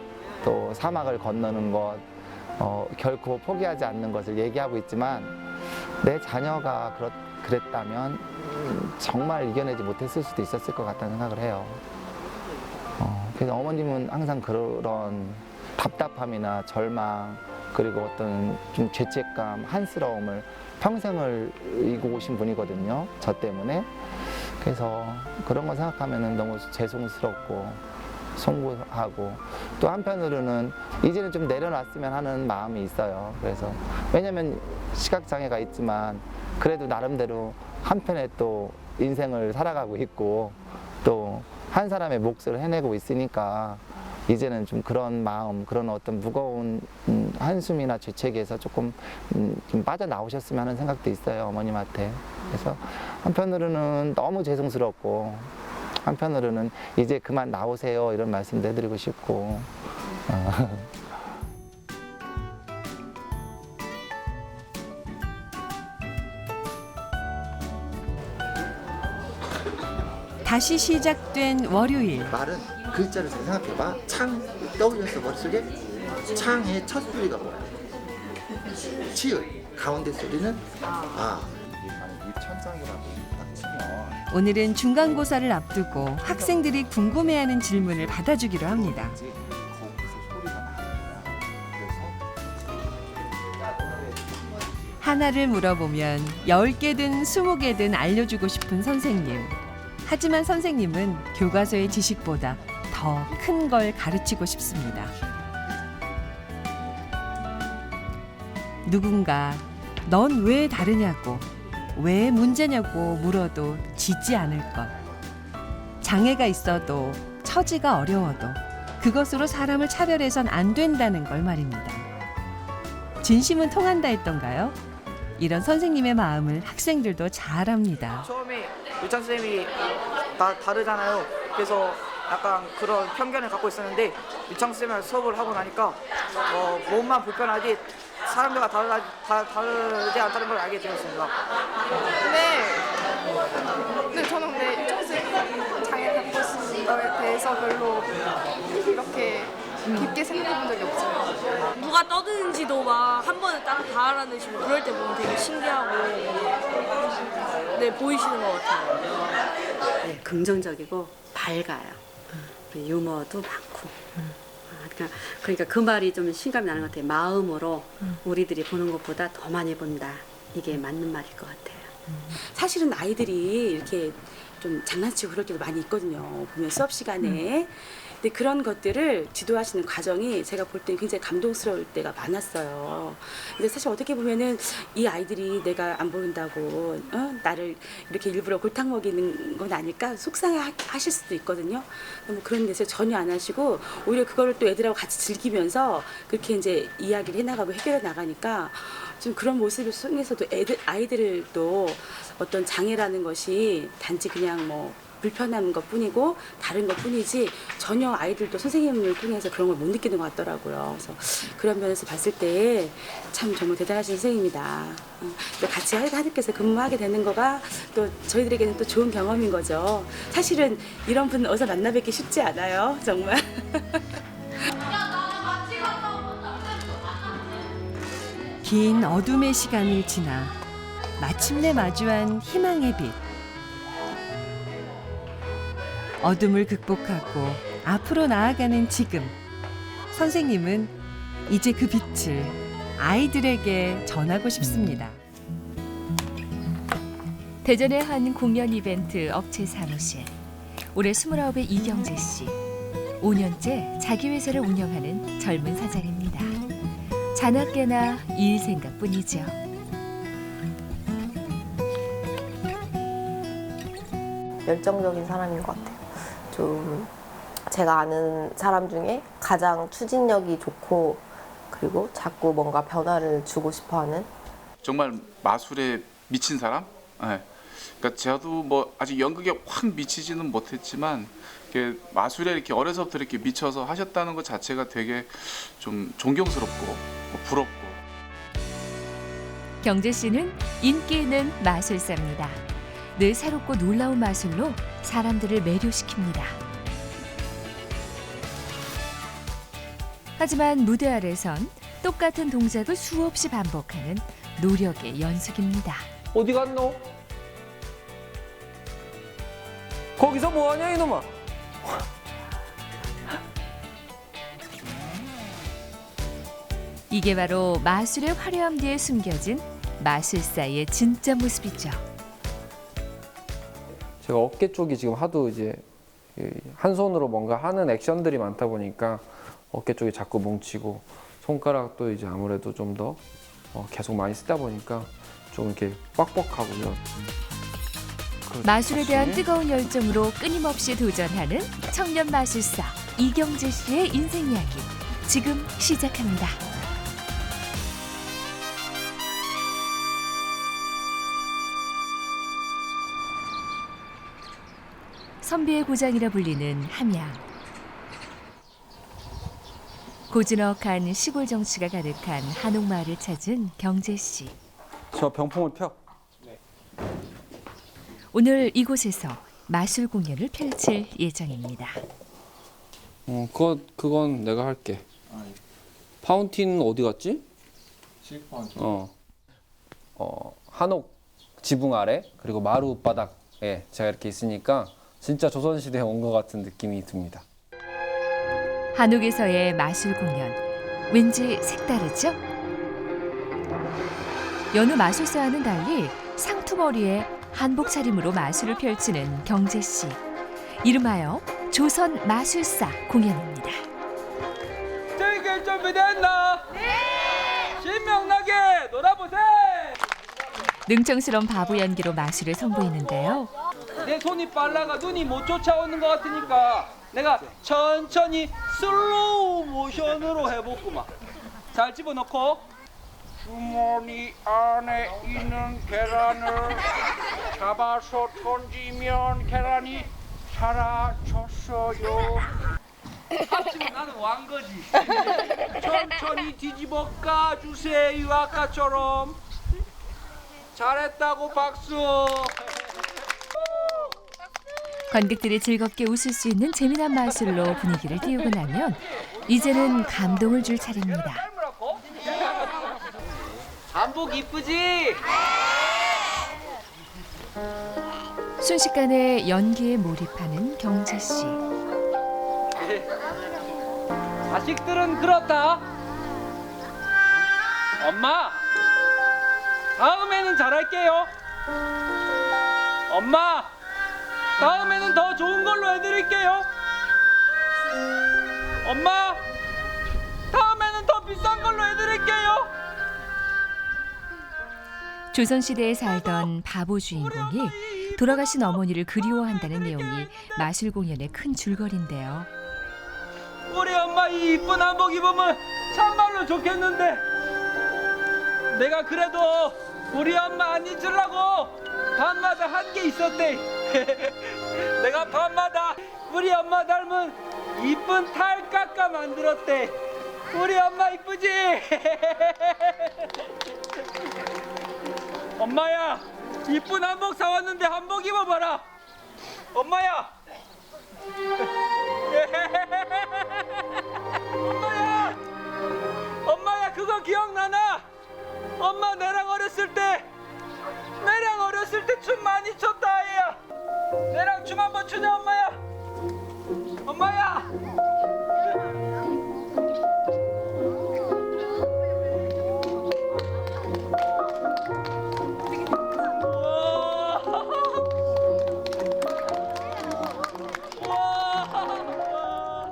또 사막을 건너는 것, 결코 포기하지 않는 것을 얘기하고 있지만 내 자녀가 그랬다면 정말 이겨내지 못했을 수도 있었을 것 같다는 생각을 해요. 그래서 어머님은 항상 그런 답답함이나 절망 그리고 어떤 좀 죄책감, 한스러움을 평생을 이고 오신 분이거든요. 저 때문에. 그래서 그런 거 생각하면 너무 죄송스럽고 송구하고 또 한편으로는 이제는 좀 내려놨으면 하는 마음이 있어요. 그래서 왜냐면 시각장애가 있지만 그래도 나름대로 한편에 또 인생을 살아가고 있고 또 한 사람의 몫을 해내고 있으니까 이제는 좀 그런 마음, 그런 어떤 무거운 한숨이나 죄책에서 조금 좀 빠져나오셨으면 하는 생각도 있어요, 어머님한테. 그래서 한편으로는 너무 죄송스럽고 한편으로는 이제 그만 나오세요 이런 말씀도 해드리고 싶고. 다시 시작된 월요일. 말은 글자를 잘 생각해봐. 창 떠올렸어 머릿속에. 창의 첫 소리가 뭐야? 치읓. 가운데 소리는 아. 입천장이라고 딱 치면 오늘은 중간고사를 앞두고 학생들이 궁금해하는 질문을 받아주기로 합니다. 하나를 물어보면 10개든 20개든 알려주고 싶은 선생님. 하지만 선생님은 교과서의 지식보다 더 큰 걸 가르치고 싶습니다. 누군가 넌 왜 다르냐고, 왜 문제냐고 물어도 짖지 않을 것. 장애가 있어도 처지가 어려워도 그것으로 사람을 차별해선 안 된다는 걸 말입니다. 진심은 통한다 했던가요? 이런 선생님의 마음을 학생들도 잘 압니다. 처음에 유찬 쌤이 다르잖아요. 그래서 약간 그런 편견을 갖고 있었는데 유찬 쌤이랑 수업을 하고 나니까 몸만 불편하지 사람들과 다르지 않다는 걸 알게 되었습니다. 근데 저는 근데 유정쌤 장애 갖고 있는 거에 대해서 별로 이렇게 깊게 생각해 본 적이 없어요. 누가 떠드는지도 막 한 번에 딱 다 알아내는 식으로 그럴 때 보면 되게 신기하고 네 보이시는 것 같아요. 네, 긍정적이고 밝아요. 유머도 많고. 그러니까 그 말이 좀 실감이 나는 것 같아요. 마음으로 우리들이 보는 것보다 더 많이 본다. 이게 맞는 말일 것 같아요. 사실은 아이들이 이렇게 좀 장난치고 그럴 때도 많이 있거든요. 보면 수업 시간에. 근데 그런 것들을 지도하시는 과정이 제가 볼 때 굉장히 감동스러울 때가 많았어요. 근데 사실 어떻게 보면은 이 아이들이 내가 안 보인다고 나를 이렇게 일부러 골탕 먹이는 건 아닐까 속상해 하실 수도 있거든요. 뭐 그런 데서 전혀 안 하시고 오히려 그거를 또 애들하고 같이 즐기면서 그렇게 이제 이야기를 해나가고 해결해 나가니까 좀 그런 모습을 통해서도 아이들도 어떤 장애라는 것이 단지 그냥 뭐 불편한 것 뿐이고 다른 것 뿐이지 전혀 아이들도 선생님을 통해서 그런 걸 못 느끼는 것 같더라고요. 그래서 그런 면에서 봤을 때 참 정말 대단하신 선생님이다. 또 같이 하늘께서 근무하게 되는 거가 또 저희들에게는 또 좋은 경험인 거죠. 사실은 이런 분 어디서 만나 뵙기 쉽지 않아요. 정말. 긴 어둠의 시간을 지나 마침내 마주한 희망의 빛. 어둠을 극복하고 앞으로 나아가는 지금. 선생님은 이제 그 빛을 아이들에게 전하고 싶습니다. 대전의 한 공연 이벤트 업체 사무실. 올해 29의 이경재 씨. 5년째 자기 회사를 운영하는 젊은 사장입니다. 자나깨나 일 생각뿐이죠. 열정적인 사람인 것 같아요. 좀 제가 아는 사람 중에 가장 추진력이 좋고 그리고 자꾸 뭔가 변화를 주고 싶어하는 정말 마술에 미친 사람? 네. 그러니까 저도 뭐 아직 연극에 확 미치지는 못했지만 이렇게 마술에 이렇게 어려서부터 이렇게 미쳐서 하셨다는 것 자체가 되게 좀 존경스럽고 부럽고. 경재 씨는 인기 있는 마술사입니다. 늘 새롭고 놀라운 마술로 사람들을 매료시킵니다. 하지만 무대 아래선 똑같은 동작을 수없이 반복하는 노력의 연속입니다. 어디 갔노? 거기서 뭐하냐 이놈아? 이게 바로 마술의 화려함 뒤에 숨겨진 마술사의 진짜 모습이죠. 제가 어깨 쪽이 지금 하도 이제 한 손으로 뭔가 하는 액션들이 많다 보니까 어깨 쪽이 자꾸 뭉치고 손가락도 이제 아무래도 좀 더 계속 많이 쓰다 보니까 좀 이렇게 뻑뻑하고요. 마술에 대한 뜨거운 열정으로 끊임없이 도전하는 청년 마술사 이경재 씨의 인생 이야기 지금 시작합니다. 선비의 고장이라 불리는 함양. 고즈넉한 시골 정취가 가득한 한옥마을을 찾은 경재 씨. 저 병풍을 펴. 오늘 이곳에서 마술 공연을 펼칠 예정입니다. 그건 내가 할게. 파운틴 어디 갔지? 한옥 지붕 아래 그리고 마루 바닥에 제가 이렇게 있으니까 진짜 조선시대에 온 것 같은 느낌이 듭니다. 한옥에서의 마술 공연, 왠지 색다르죠? 여느 마술사와는 달리 상투머리에 한복 차림으로 마술을 펼치는 경재 씨. 이름하여 조선 마술사 공연입니다. 즐길 준비됐나? 네! 신명나게 놀아보세요! 능청스러운 바보 연기로 마술을 선보이는데요. 내 손이 빨라가 눈이 못 쫓아오는 것 같으니까 내가 천천히 슬로우 모션으로 해보구만. 잘 집어넣고 주머니 안에 있는 계란을 잡아서 던지면 계란이 사라졌어요. 합치면 나는 왕거지. 천천히 뒤집어 까주세요. 아까처럼. 잘했다고 박수. 관객들이 즐겁게 웃을 수 있는 재미난 마술로 분위기를 띄우고 나면 이제는 감동을 줄 차례입니다. 한복 이쁘지? 순식간에 연기에 몰입하는 경재 씨. 자식들은 그렇다. 엄마, 다음에는 잘할게요. 엄마, 다음에는 더 좋은 걸로 해드릴게요. 엄마, 다음에는 더 비싼 걸로 해드릴게요. 조선시대에 살던 바보 주인공이 돌아가신 어머니를 그리워한다는 내용이 마술 공연의 큰 줄거리인데요. 우리 엄마 이 이쁜 한복 입으면 참말로 좋겠는데 내가 그래도 우리 엄마 안 잊으려고 밤마다 한 게 있었대. 내가 밤마다 우리 엄마 닮은 이쁜 탈 깎아 만들었대. 우리 엄마 이쁘지? 엄마야, 이쁜 한복 사왔는데 한복 입어봐라. 엄마야. 엄마야, 엄마야 그거 기억나나? 엄마 내랑 어렸을 때 춤 많이 췄다 아이야. 내랑 춤 한번 추자 엄마야. 엄마야.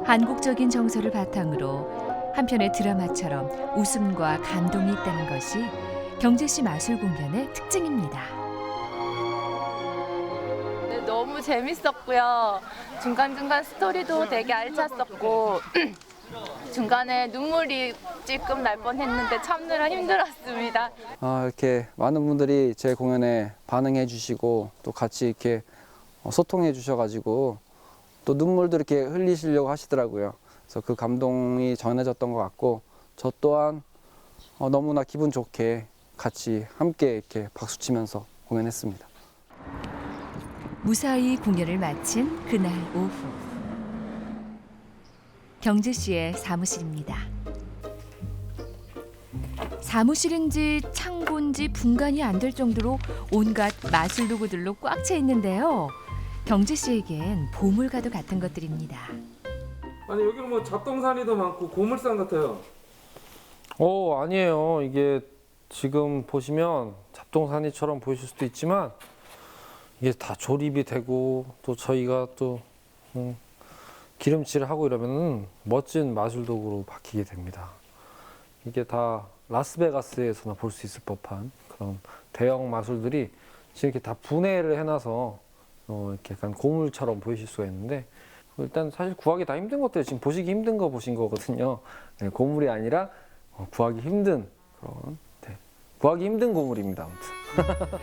한국적인 정서를 바탕으로 한편의 드라마처럼 웃음과 감동이 있다는 것이 경제시 마술 공연의 특징입니다. 네, 너무 재밌었고요. 중간중간 스토리도 되게 알찼었고 중간에 눈물이 찔끔 날 뻔했는데 참느라 힘들었습니다. 이렇게 많은 분들이 제 공연에 반응해 주시고 또 같이 이렇게 소통해 주셔가지고 또 눈물도 이렇게 흘리시려고 하시더라고요. 그래서 그 감동이 전해졌던 것 같고 저 또한 너무나 기분 좋게 같이 함께 이렇게 박수치면서 공연했습니다. 무사히 공연을 마친 그날 오후 경제시의 사무실입니다. 사무실인지 창고인지 분간이 안 될 정도로 온갖 마술 도구들로 꽉 차 있는데요. 경제시에겐 보물과도 같은 것들입니다. 아니 여기는 뭐 잡동사니도 많고 고물상 같아요. 아니에요. 이게 지금 보시면 잡동사니처럼 보이실 수도 있지만 이게 다 조립이 되고 또 저희가 또 기름칠을 하고 이러면 멋진 마술 도구로 바뀌게 됩니다. 이게 다 라스베가스에서나 볼 수 있을 법한 그런 대형 마술들이 지금 이렇게 다 분해를 해놔서 이렇게 약간 고물처럼 보이실 수가 있는데 일단 사실 구하기 다 힘든 것들 지금 보시기 힘든 거 보신 거거든요. 네, 고물이 아니라 구하기 힘든 그런 구하기 힘든 고물입니다. 아무튼.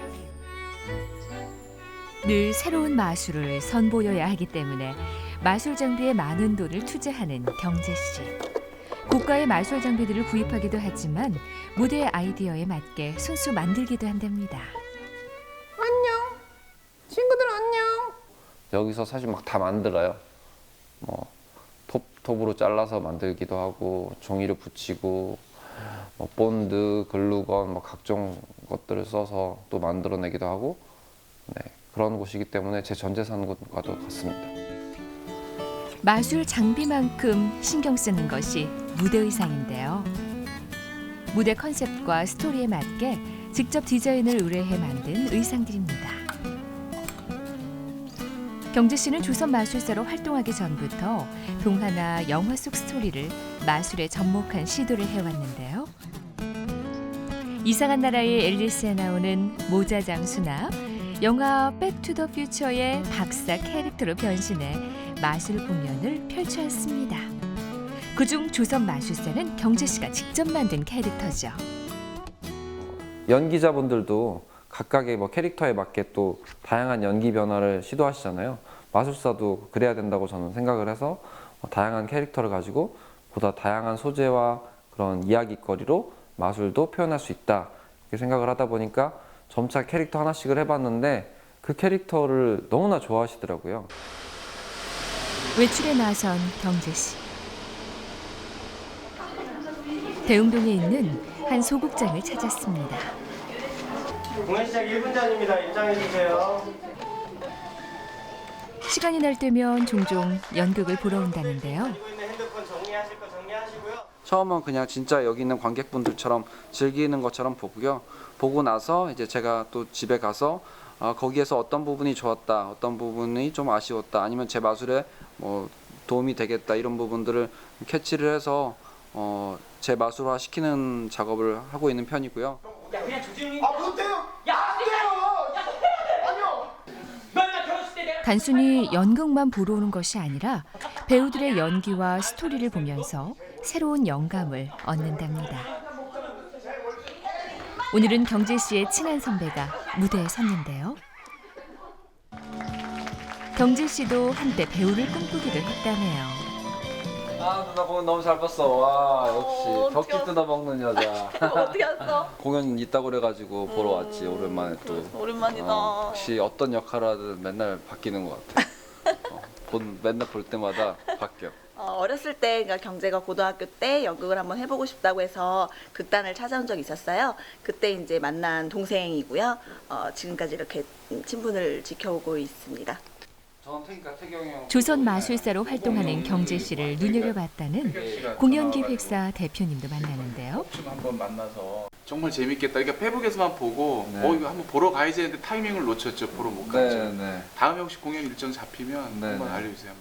늘 새로운 마술을 선보여야 하기 때문에 마술 장비에 많은 돈을 투자하는 경제씨. 고가의 마술 장비들을 구입하기도 하지만 무대의 아이디어에 맞게 순수 만들기도 한답니다. 안녕. 친구들 안녕. 여기서 사실 막 다 만들어요. 톱으로 잘라서 만들기도 하고 종이를 붙이고 본드, 글루건 각종 것들을 써서 또 만들어내기도 하고 그런 곳이기 때문에 제 전 재산과도 같습니다. 마술 장비만큼 신경 쓰는 것이 무대 의상인데요. 무대 컨셉과 스토리에 맞게 직접 디자인을 의뢰해 만든 의상들입니다. 경제씨는 조선 마술사로 활동하기 전부터 동화나 영화 속 스토리를 마술에 접목한 시도를 해왔는데요. 이상한 나라의 앨리스에 나오는 모자 장수나 영화 백투더퓨처의 박사 캐릭터로 변신해 마술 공연을 펼쳐왔습니다. 그중 조선 마술사는 경제씨가 직접 만든 캐릭터죠. 연기자분들도 각각의 캐릭터에 맞게 또 다양한 연기 변화를 시도하시잖아요. 마술사도 그래야 된다고 저는 생각을 해서 다양한 캐릭터를 가지고 보다 다양한 소재와 그런 이야기거리로 마술도 표현할 수 있다 이렇게 생각을 하다 보니까 점차 캐릭터 하나씩을 해봤는데 그 캐릭터를 너무나 좋아하시더라고요. 외출에 나선 경제씨. 대흥동에 있는 한 소극장을 찾았습니다. 공연 시작 1분 전입니다. 입장해주세요. 시간이 날 때면 종종 연극을 보러 온다는데요. 핸드폰 정리하실 거 정리하시고요. 처음은 그냥 진짜 여기 있는 관객분들처럼 즐기는 것처럼 보고요. 보고 나서 이제 제가 또 집에 가서 거기에서 어떤 부분이 좋았다, 어떤 부분이 좀 아쉬웠다, 아니면 제 마술에 뭐 도움이 되겠다 이런 부분들을 캐치를 해서 제 마술화 시키는 작업을 하고 있는 편이고요. 야 그냥 조용히. 아 못해요. 야 안 돼요. 야 아니요. 너희가 결혼식 때 내가 단순히 연극만 보러 오는 것이 아니라 배우들의 연기와 스토리를 보면서 새로운 영감을 얻는답니다. 오늘은 경재 씨의 친한 선배가 무대에 섰는데요. 경재 씨도 한때 배우를 꿈꾸기도 했다네요. 아 누나 공연 너무 잘 봤어. 와 역시 덕지 뜯어 먹는 여자. 어떻게 왔어? 공연 있다고 그래가지고 보러 왔지. 오랜만에 또. 오랜만이다. 역시 어떤 역할 하든 맨날 바뀌는 것 같아. 맨날 볼 때마다 바뀌어. 어렸을 때, 그러니까 경재가 고등학교 때 연극을 한번 해보고 싶다고 해서 극단을 찾아온 적이 있었어요. 그때 이제 만난 동생이고요. 지금까지 이렇게 친분을 지켜오고 있습니다. 조선 마술사로 활동하는 경재 씨를 눈여겨봤다는 공연기획사 대표님도 만나는데요. 좀 한번 만나서 정말 재밌겠다. 그러니까 페북에서만 보고 이거 한번 보러 가야지 했는데 타이밍을 놓쳤죠. 보러 못 갔죠. 다음에 혹시 공연 일정 잡히면 한번 알려주세요.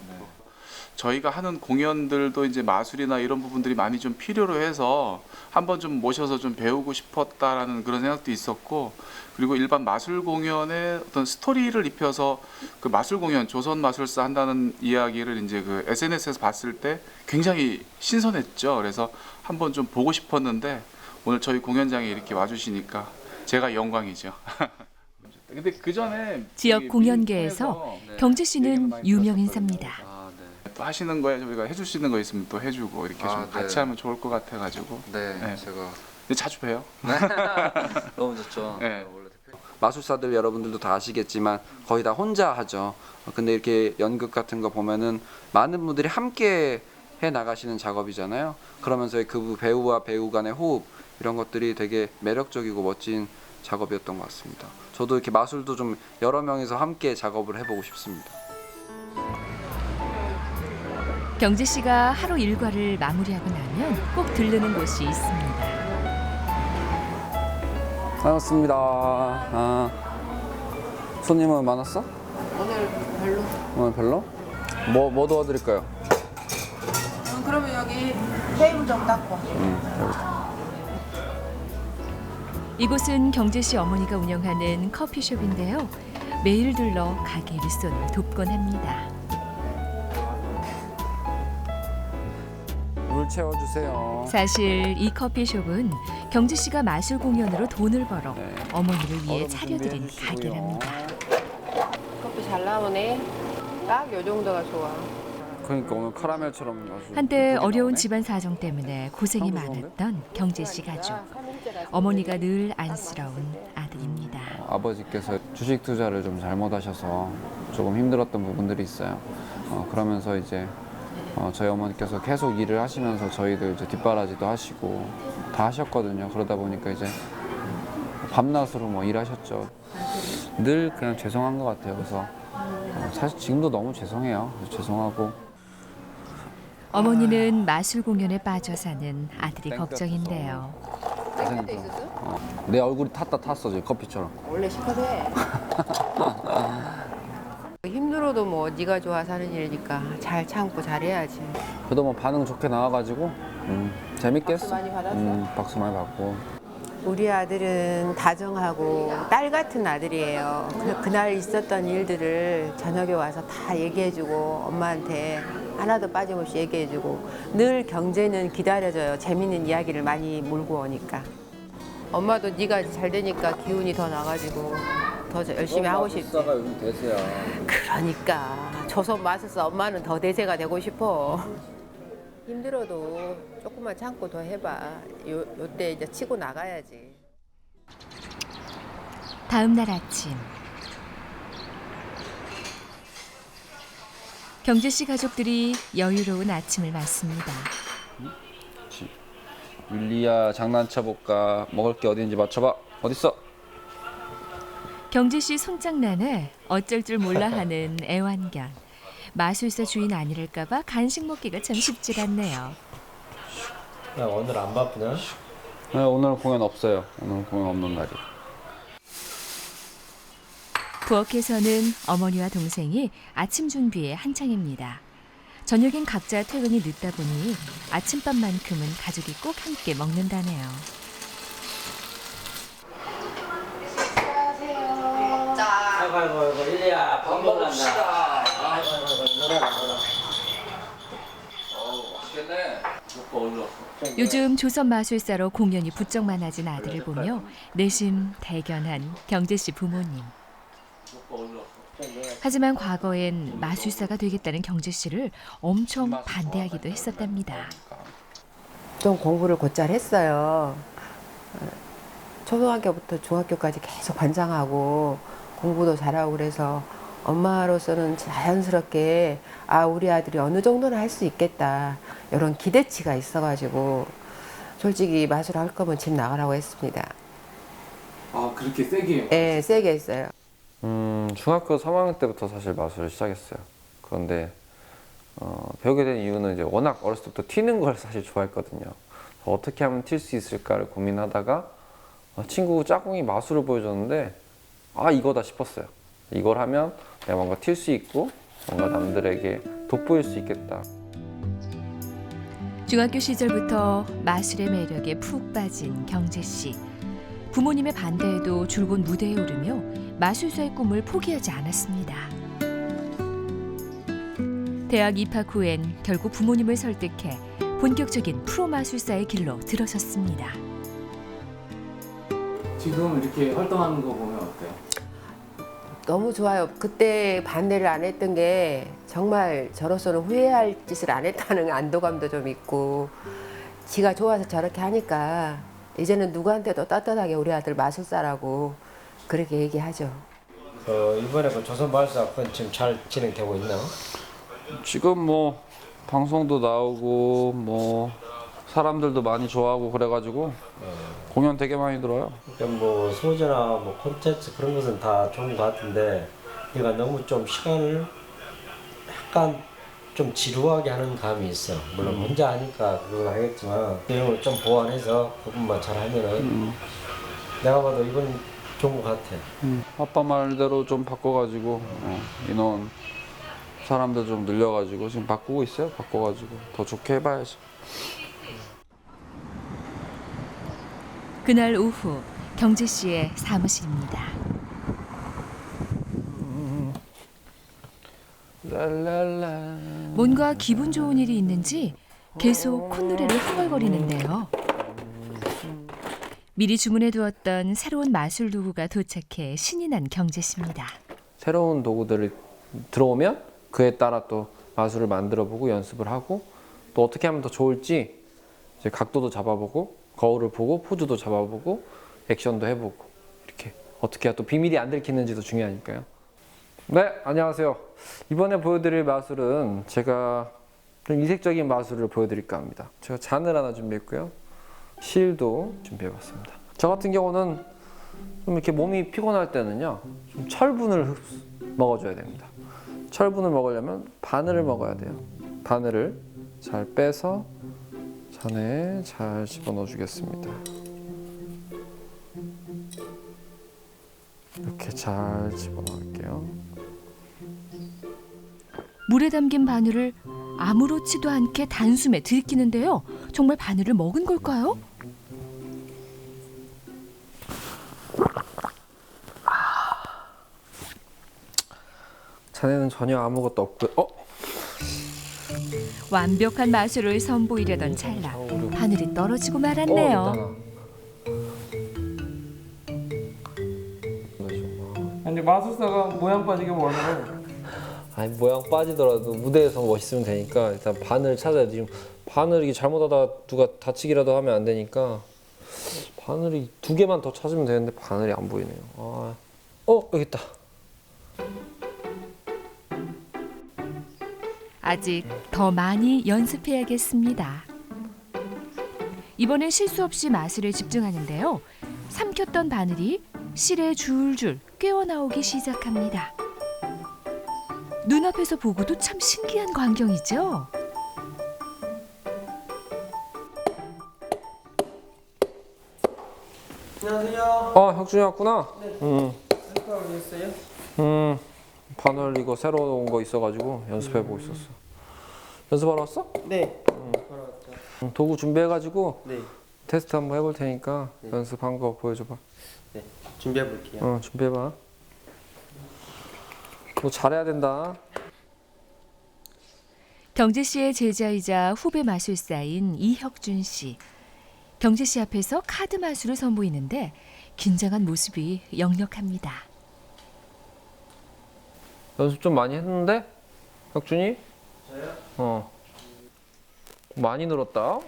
저희가 하는 공연들도 이제 마술이나 이런 부분들이 많이 좀 필요로 해서 한번 좀 모셔서 좀 배우고 싶었다라는 그런 생각도 있었고, 그리고 일반 마술 공연에 어떤 스토리를 입혀서 그 마술 공연 조선 마술사 한다는 이야기를 이제 그 SNS에서 봤을 때 굉장히 신선했죠. 그래서 한번 좀 보고 싶었는데 오늘 저희 공연장에 이렇게 와주시니까 제가 영광이죠. 근데 그 전에 지역 공연계에서 경재 씨는 유명 인사입니다. 또 하시는 거에 저희가 해줄 수 있는 거 있으면 또 해주고 이렇게 좀 같이 하면 좋을 것 같아가지고. 네, 제가. 근데 자주 봬요. 너무 좋죠. 네. 마술사들 여러분들도 다 아시겠지만 거의 다 혼자 하죠. 근데 이렇게 연극 같은 거 보면은 많은 분들이 함께 해 나가시는 작업이잖아요. 그러면서 그 배우와 배우 간의 호흡 이런 것들이 되게 매력적이고 멋진 작업이었던 것 같습니다. 저도 이렇게 마술도 좀 여러 명이서 함께 작업을 해보고 싶습니다. 경재 씨가 하루 일과를 마무리하고 나면 꼭 들르는 곳이 있습니다. 반갑습니다. 손님은 많았어? 오늘 별로. 오늘 별로? 뭐 도와드릴까요? 그러면 여기 테이블 좀 닦고. 이곳은 경재 씨 어머니가 운영하는 커피숍인데요. 매일 들러 가게 일손을 돕곤 합니다. 물 채워주세요. 사실 이 커피숍은 경재 씨가 마술 공연으로 돈을 벌어 어머니를 위해 차려드린 가게랍니다. 커피 잘 나오네. 딱 요 정도가 좋아. 그러니까 오늘 카라멜처럼 아주 한때 어려운 집안 사정 때문에 고생이 많았던 경재 씨 가족. 어머니가 늘 안쓰러운 아들입니다. 아버지께서 주식 투자를 좀 잘못하셔서 조금 힘들었던 부분들이 있어요. 그러면서 이제 저희 어머니께서 계속 일을 하시면서 저희들 이제 뒷바라지도 하시고 다 하셨거든요. 그러다 보니까 이제 밤낮으로 뭐 일하셨죠. 늘 그냥 죄송한 것 같아요. 그래서 사실 지금도 너무 죄송해요. 죄송하고. 어머니는 마술 공연에 빠져 사는 아들이 걱정인데요. 내 얼굴이 탔어 지금 커피처럼. 원래 시커대. 힘들어도 뭐 네가 좋아서 하는 일이니까 잘 참고 잘해야지. 그래도 뭐 반응 좋게 나와가지고 재밌게 했어. 박수 많이 받았어? 박수 많이 받고. 우리 아들은 다정하고 딸 같은 아들이에요. 그날 있었던 일들을 저녁에 와서 다 얘기해주고 엄마한테 하나도 빠짐없이 얘기해주고 늘 경재는 기다려줘요. 재밌는 이야기를 많이 몰고 오니까. 엄마도 네가 잘 되니까 기운이 더 나가지고 더 열심히 하고 싶지. 마술사가 요즘 대세야. 그러니까 조선 마술사 엄마는 더 대세가 되고 싶어. 힘들어도 조금만 참고 더 해봐. 요때 이제 치고 나가야지. 다음 날 아침 경재 씨 가족들이 여유로운 아침을 맞습니다. 율리야 장난쳐볼까? 먹을 게 어딘지 맞춰봐. 어딨어? 경재 씨 손장난에 어쩔 줄 몰라 하는 애완견. 마술사 주인 아니랄까봐 간식 먹기가 참 쉽질 않네요. 오늘 안 바쁘냐? 네, 오늘 공연 없어요. 오늘 공연 없는 날이. 부엌에서는 어머니와 동생이 아침 준비에 한창입니다. 저녁엔 각자 퇴근이 늦다 보니 아침밥만큼은 가족이 꼭 함께 먹는다네요. 아이고 일리야 밥 먹읍시다. 맛있겠네. 먹고 얼른 왔어. 요즘 조선 마술사로 공연이 부쩍 많아진 아들을 보며 내심 대견한 경재 씨 부모님. 하지만 과거엔 마술사가 되겠다는 경재 씨를 엄청 반대하기도 했었답니다. 좀 공부를 곧잘 했어요. 초등학교부터 중학교까지 계속 관장하고 공부도 잘하고 그래서 엄마로서는 자연스럽게 우리 아들이 어느 정도는 할 수 있겠다 이런 기대치가 있어가지고 솔직히 마술 할 거면 집 나가라고 했습니다. 아 그렇게 세게? 네, 세게 했어요. 중학교 3학년 때부터 사실 마술을 시작했어요. 그런데 배우게 된 이유는 이제 워낙 어렸을 때부터 튀는 걸 사실 좋아했거든요. 어떻게 하면 튈 수 있을까를 고민하다가 친구 짝꿍이 마술을 보여줬는데 이거다 싶었어요. 이걸 하면 내가 뭔가 튈 수 있고 뭔가 남들에게 돋보일 수 있겠다. 중학교 시절부터 마술의 매력에 푹 빠진 경재 씨. 부모님의 반대에도 줄곧 무대에 오르며 마술사의 꿈을 포기하지 않았습니다. 대학 입학 후엔 결국 부모님을 설득해 본격적인 프로 마술사의 길로 들어섰습니다. 지금 이렇게 활동하는 거 보면 어때요? 너무 좋아요. 그때 반대를 안 했던 게 정말 저로서는 후회할 짓을 안 했다는 안도감도 좀 있고 지가 좋아서 저렇게 하니까 이제는 누구한테도 떳떳하게 우리 아들 마술사라고 그렇게 얘기하죠. 이번에 그 조선 마술사 건 지금 잘 진행되고 있나? 지금 뭐 방송도 나오고 뭐 사람들도 많이 좋아하고 그래가지고 공연 되게 많이 들어요. 그러니까 뭐 소재나 뭐 콘텐츠 그런 것은 다 좋은 것 같은데 얘가 너무 좀 시간을 약간 좀 지루하게 하는 감이 있어. 물론 혼자 하니까 그건 하겠지만 내용을 좀 보완해서 그것만 잘 하면은 내가 봐도 이건 좋은 것 같아. 아빠 말대로 좀 바꿔가지고 인원 사람들 좀 늘려가지고 지금 바꾸고 있어요. 바꿔가지고 더 좋게 해봐야지. 그날 오후 경재 씨의 사무실입니다. 뭔가 기분 좋은 일이 있는지 계속 콧노래를 흥얼거리는데요. 미리 주문해 두었던 새로운 마술 도구가 도착해 신이 난 경재 씨입니다. 새로운 도구들이 들어오면 그에 따라 또 마술을 만들어보고 연습을 하고 또 어떻게 하면 더 좋을지 이제 각도도 잡아보고 거울을 보고 포즈도 잡아보고 액션도 해보고 이렇게 어떻게 해야 또 비밀이 안 들키는지도 중요하니까요. 네, 안녕하세요. 이번에 보여드릴 마술은 제가 좀 이색적인 마술을 보여드릴까 합니다. 제가 잔을 하나 준비했고요. 실도 준비해봤습니다. 저 같은 경우는 좀 이렇게 몸이 피곤할 때는요, 좀 철분을 먹어줘야 됩니다. 철분을 먹으려면 바늘을 먹어야 돼요. 바늘을 잘 빼서 잔에 잘 집어넣어 주겠습니다. 이렇게 잘 집어넣을게요. 물에 담긴 바늘을 아무렇지도 않게 단숨에 들이키는데요. 정말 바늘을 먹은 걸까요? 잔에는 전혀 아무것도 없고요. 완벽한 마술을 선보이려던 찰나 바늘이 떨어지고 말았네요. 아니 마술사가 모양 빠지게 뭐하냐고. 아니 모양 빠지더라도 무대에서 멋있으면 되니까 일단 바늘 찾아야 돼. 지금 바늘이 잘못하다 누가 다치기라도 하면 안 되니까 바늘이 2개만 더 찾으면 되는데 바늘이 안 보이네요. 여기 있다. 아직 더 많이 연습해야겠습니다. 이번엔 실수 없이 마술에 집중하는데요. 삼켰던 바늘이 실에 줄줄 꿰어나오기 시작합니다. 눈앞에서 보고도 참 신기한 광경이죠. 어, 혁준이 왔구나. 네. 응. 어디 있어요? 바늘 이거 새로 온 거 있어가지고 연습해보고 있었어. 연습하러 왔어? 네. 도구 준비해가지고 네. 테스트 한번 해볼 테니까 네. 연습한 거 보여줘봐. 네. 준비해 볼게요. 준비해봐. 너 잘해야 된다. 경재 씨의 제자이자 후배 마술사인 이혁준 씨. 경재 씨 앞에서 카드 마술을 선보이는데 긴장한 모습이 역력합니다. 연습 좀 많이 했는데? 혁준이? 저요? 많이 늘었다.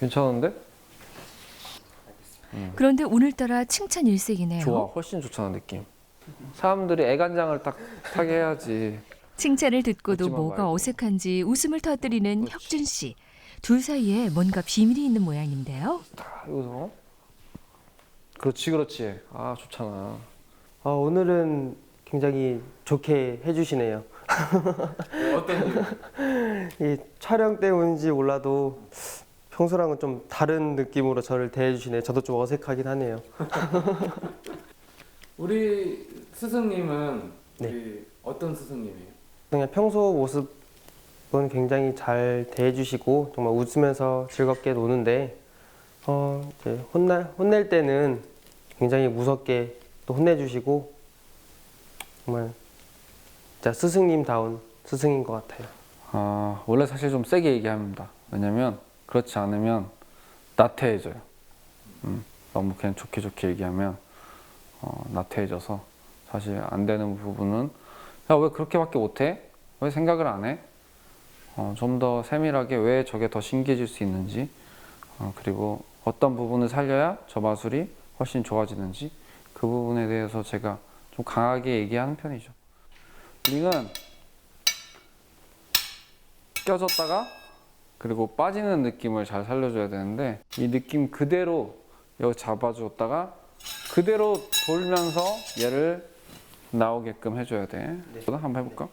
괜찮은데? 그런데 오늘따라 칭찬 일색이네요. 좋아, 훨씬 좋잖아 느낌. 사람들이 애간장을 딱 타게 해야지. 칭찬을 듣고도 웃지만 뭐가 말고. 어색한지 웃음을 터뜨리는 혁준 씨. 둘 사이에 뭔가 비밀이 있는 모양인데요. 여기서. 그렇지. 아 좋잖아. 오늘은 굉장히 좋게 해주시네요. 어떤 이유? 이 촬영 때문인지 몰라도 평소랑은 좀 다른 느낌으로 저를 대해주시네요. 저도 좀 어색하긴 하네요. 우리 스승님은 네. 우리 어떤 스승님이에요? 그냥 평소 모습은 굉장히 잘 대해주시고 정말 웃으면서 즐겁게 노는데 이제 혼낼 때는 굉장히 무섭게 또 혼내주시고 정말 진짜 스승님다운 스승인 것 같아요. 원래 사실 좀 세게 얘기합니다. 왜냐면 그렇지 않으면 나태해져요. 너무 그냥 좋게 얘기하면 나태해져서 사실 안 되는 부분은 야, 왜 그렇게밖에 못해? 왜 생각을 안 해? 좀 더 세밀하게 왜 저게 더 신기해질 수 있는지 그리고 어떤 부분을 살려야 저 마술이 훨씬 좋아지는지 그 부분에 대해서 제가 좀 강하게 얘기하는 편이죠. 링은 껴졌다가 그리고 빠지는 느낌을 잘 살려줘야 되는데 이 느낌 그대로 여기 잡아줬다가 그대로 돌면서 얘를 나오게끔 해줘야 돼. 한번 해볼까?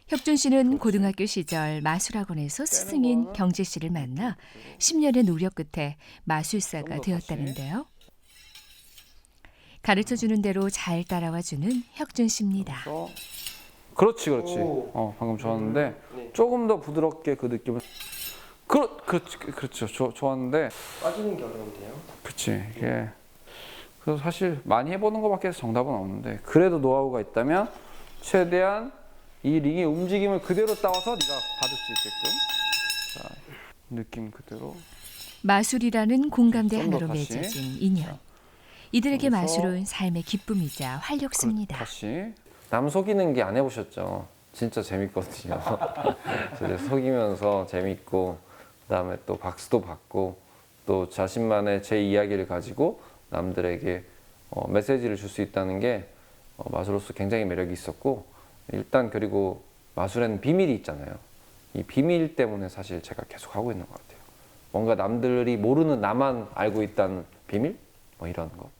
혁준 씨는 고등학교 시절 마술학원에서 스승인 경재 씨를 만나 10년의 노력 끝에 마술사가 되었다는데요. 가르쳐주는 대로 잘 따라와주는 혁준 씨입니다. 그렇지. 방금 좋았는데 조금 더 부드럽게 그 느낌을 그렇죠. 좋았는데 빠지는 게 어려운데요? 그렇지. 이게 그래서 사실 많이 해보는 것밖에 정답은 없는데 그래도 노하우가 있다면 최대한 이 링의 움직임을 그대로 따와서 네가 받을 수 있게끔 자, 느낌 그대로 마술이라는 공감대 좀더 하나로 다시. 맺어진 인연. 이들에게 여기서 마술은 삶의 기쁨이자 활력소입니다. 다시 남 속이는 게 안 해보셨죠? 진짜 재밌거든요. 진짜 속이면서 재밌고 그다음에 또 박수도 받고 또 자신만의 제 이야기를 가지고 남들에게 메시지를 줄 수 있다는 게 마술로서 굉장히 매력이 있었고 일단 그리고 마술에는 비밀이 있잖아요. 이 비밀 때문에 사실 제가 계속 하고 있는 것 같아요. 뭔가 남들이 모르는 나만 알고 있다는 비밀? 뭐 이런 거.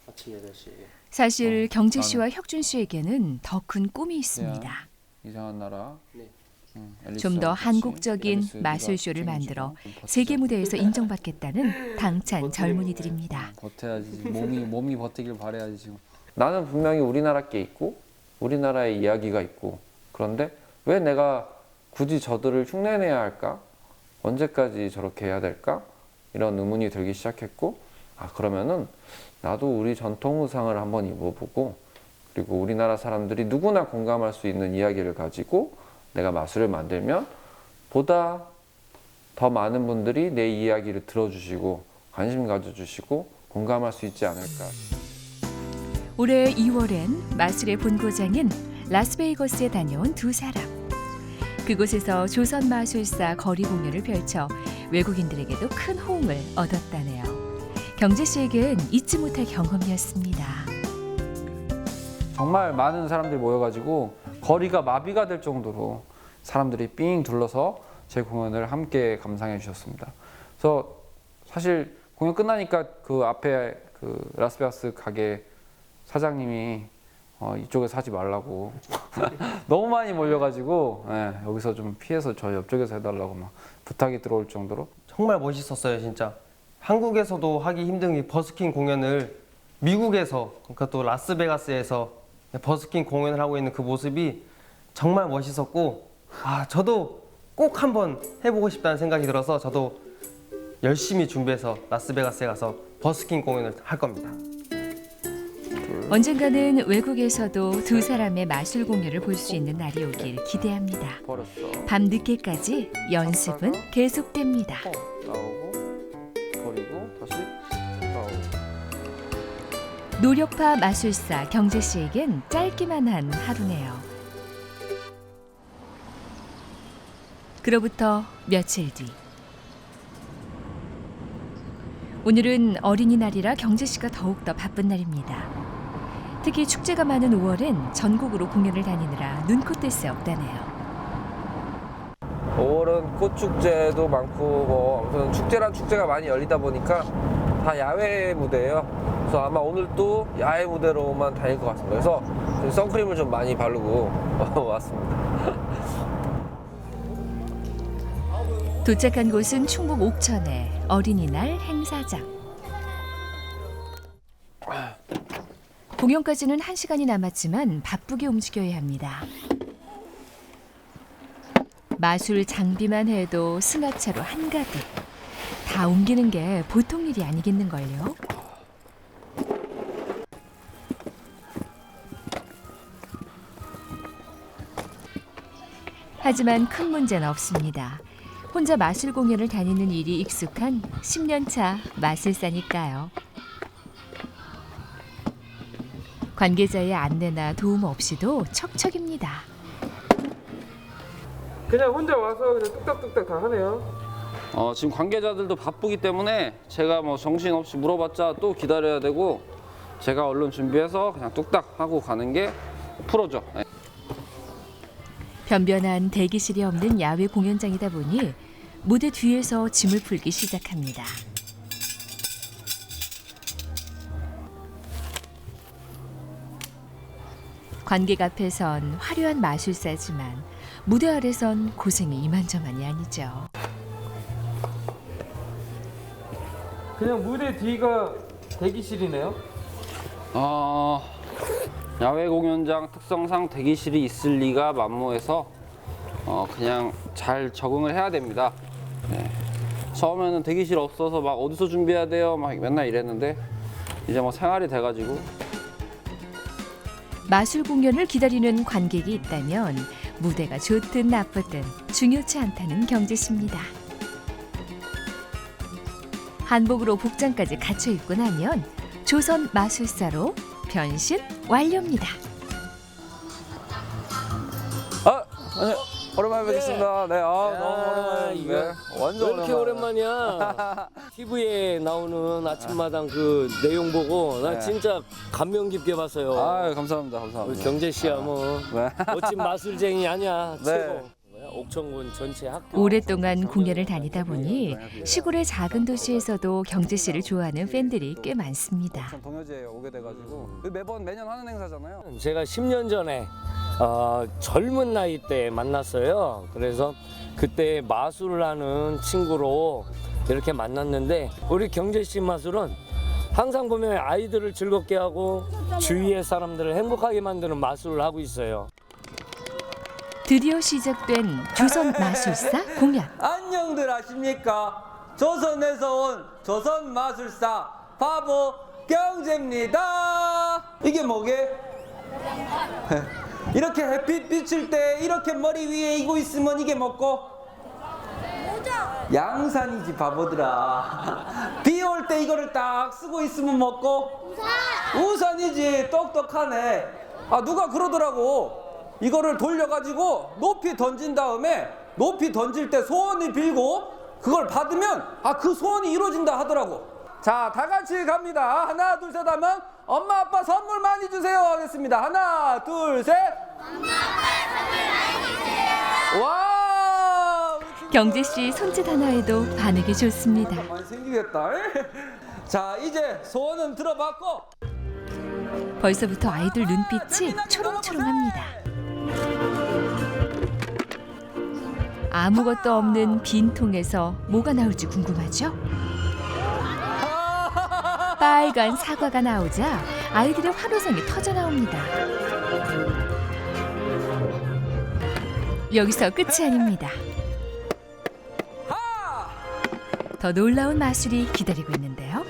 아침 8시에. 사실 경재 씨와 혁준 씨에게는 더 큰 꿈이 있습니다. 이상한 나라. 좀 더 한국적인 마술쇼를 만들어 세계 무대에서 인정받겠다는 당찬 젊은이들입니다. 버텨야지. 몸이 버티길 바라야지 지금. 나는 분명히 우리나라 게 있고 우리나라의 이야기가 있고 그런데 왜 내가 굳이 저들을 흉내내야 할까? 언제까지 저렇게 해야 될까? 이런 의문이 들기 시작했고 그러면은 나도 우리 전통 의상을 한번 입어보고 그리고 우리나라 사람들이 누구나 공감할 수 있는 이야기를 가지고 내가 마술을 만들면 보다 더 많은 분들이 내 이야기를 들어주시고 관심 가져주시고 공감할 수 있지 않을까. 올해 2월엔 마술의 본고장인 라스베이거스에 다녀온 두 사람. 그곳에서 조선 마술사 거리 공연을 펼쳐 외국인들에게도 큰 호응을 얻었다네요. 경재 씨에겐 잊지 못할 경험이었습니다. 정말 많은 사람들이 모여가지고 거리가 마비가 될 정도로 사람들이 삥 둘러서 제 공연을 함께 감상해 주셨습니다. 그래서 사실 공연 끝나니까 그 앞에 그 라스베가스 가게 사장님이 이쪽에서 하지 말라고 너무 많이 몰려가지고 예, 여기서 좀 피해서 저 옆쪽에서 해달라고 막 부탁이 들어올 정도로 정말 멋있었어요, 진짜. 한국에서도 하기 힘든 이 버스킹 공연을 미국에서, 그러니까 또 라스베가스에서 버스킹 공연을 하고 있는 그 모습이 정말 멋있었고, 저도 꼭 한번 해보고 싶다는 생각이 들어서 저도 열심히 준비해서 라스베가스에 가서 버스킹 공연을 할 겁니다. 언젠가는 외국에서도 두 사람의 마술 공연을 볼 수 있는 날이 오길 기대합니다. 밤 늦게까지 연습은 계속됩니다. 나오고 버리고 다시 나오고. 노력파 마술사 경재 씨에겐 짧기만 한 하루네요. 그로부터 며칠 뒤. 오늘은 어린이날이라 경재 씨가 더욱더 바쁜 날입니다. 특히 축제가 많은 5월엔 전국으로 공연을 다니느라 눈코 뗄 새 없다네요. 5월은 꽃축제도 많고 뭐 아무튼 축제란 축제가 많이 열리다 보니까 다 야외 무대예요. 그래서 아마 오늘도 야외 무대로만 다닐 것 같습니다. 그래서 선크림을 좀 많이 바르고 왔습니다. 도착한 곳은 충북 옥천의 어린이날 행사장. 공연까지는 1시간이 남았지만 바쁘게 움직여야 합니다. 마술 장비만 해도 승합차로 한가득. 다 옮기는 게 보통 일이 아니겠는걸요? 하지만 큰 문제는 없습니다. 혼자 마술 공연을 다니는 일이 익숙한 10년차 마술사니까요. 관계자의 안내나 도움 없이도 척척입니다. 그냥 혼자 와서 그냥 뚝딱뚝딱 다 하네요. 지금 관계자들도 바쁘기 때문에 제가 뭐 정신없이 물어봤자 또 기다려야 되고 제가 얼른 준비해서 그냥 뚝딱 하고 가는 게 프로죠. 네. 변변한 대기실이 없는 야외 공연장이다 보니 무대 뒤에서 짐을 풀기 시작합니다. 관객 앞에선 화려한 마술사지만 무대 아래선 고생이 이만저만이 아니죠. 그냥 무대 뒤가 대기실이네요? 야외 공연장 특성상 대기실이 있을 리가 만무해서 그냥 잘 적응을 해야 됩니다. 네. 처음에는 대기실 없어서 막 어디서 준비해야 돼요? 막 맨날 이랬는데 이제 뭐 생활이 돼가지고. 마술 공연을 기다리는 관객이 있다면 무대가 좋든 나쁘든 중요치 않다는 경재 씨입니다. 한복으로 복장까지 갖춰 입고 나면 조선 마술사로 변신 완료입니다. 오랜만에 뵙겠습니다. 네, 너무 오랜만에. 완전 왜 이렇게 오랜만이야? TV에 나오는 아침마당 그 내용 보고 나 진짜 감명 깊게 봤어요. 감사합니다. 우리 경재 씨야 뭐 멋진 마술쟁이 아니야. 네. 최고. 옥천군 전체 학교. 오랫동안 공연을 다니다 보니 시골의 작은 도시에서도 경재 씨를 좋아하는 팬들이 꽤 많습니다. 동요제에 오게 돼가지고 매년 하는 행사잖아요. 제가 10년 전에 젊은 나이 때 만났어요. 그래서 그때 마술을 하는 친구로 이렇게 만났는데 우리 경재 씨 마술은 항상 보면 아이들을 즐겁게 하고 주위의 사람들을 행복하게 만드는 마술을 하고 있어요. 드디어 시작된 조선 마술사 공연. 안녕들 하십니까? 조선에서 온 조선 마술사 바보 경재입니다. 이게 뭐게? 이렇게 햇빛 비칠 때 이렇게 머리 위에 이고 있으면 이게 뭐고? 양산이지 바보들아. 비 올 때 이거를 딱 쓰고 있으면 뭐고? 우산이지. 똑똑하네. 누가 그러더라고. 이거를 돌려가지고 높이 던진 다음에 높이 던질 때 소원을 빌고 그걸 받으면 그 소원이 이루어진다 하더라고. 자, 다 같이 갑니다. 하나, 둘, 셋 하면 엄마, 아빠 선물 많이 주세요 하겠습니다. 하나, 둘, 셋. 엄마, 아빠 선물 많이 주세요. 와! 경재 씨 손짓 하나에도 반응이 좋습니다. 많이 생기겠다. 자, 이제 소원은 들어봤고 벌써부터 아이들 눈빛이 초롱초롱합니다. 아무것도 없는 빈 통에서 뭐가 나올지 궁금하죠? 빨간 사과가 나오자 아이들의 환호성이 터져 나옵니다. 여기서 끝이 아닙니다. 더 놀라운 마술이 기다리고 있는데요.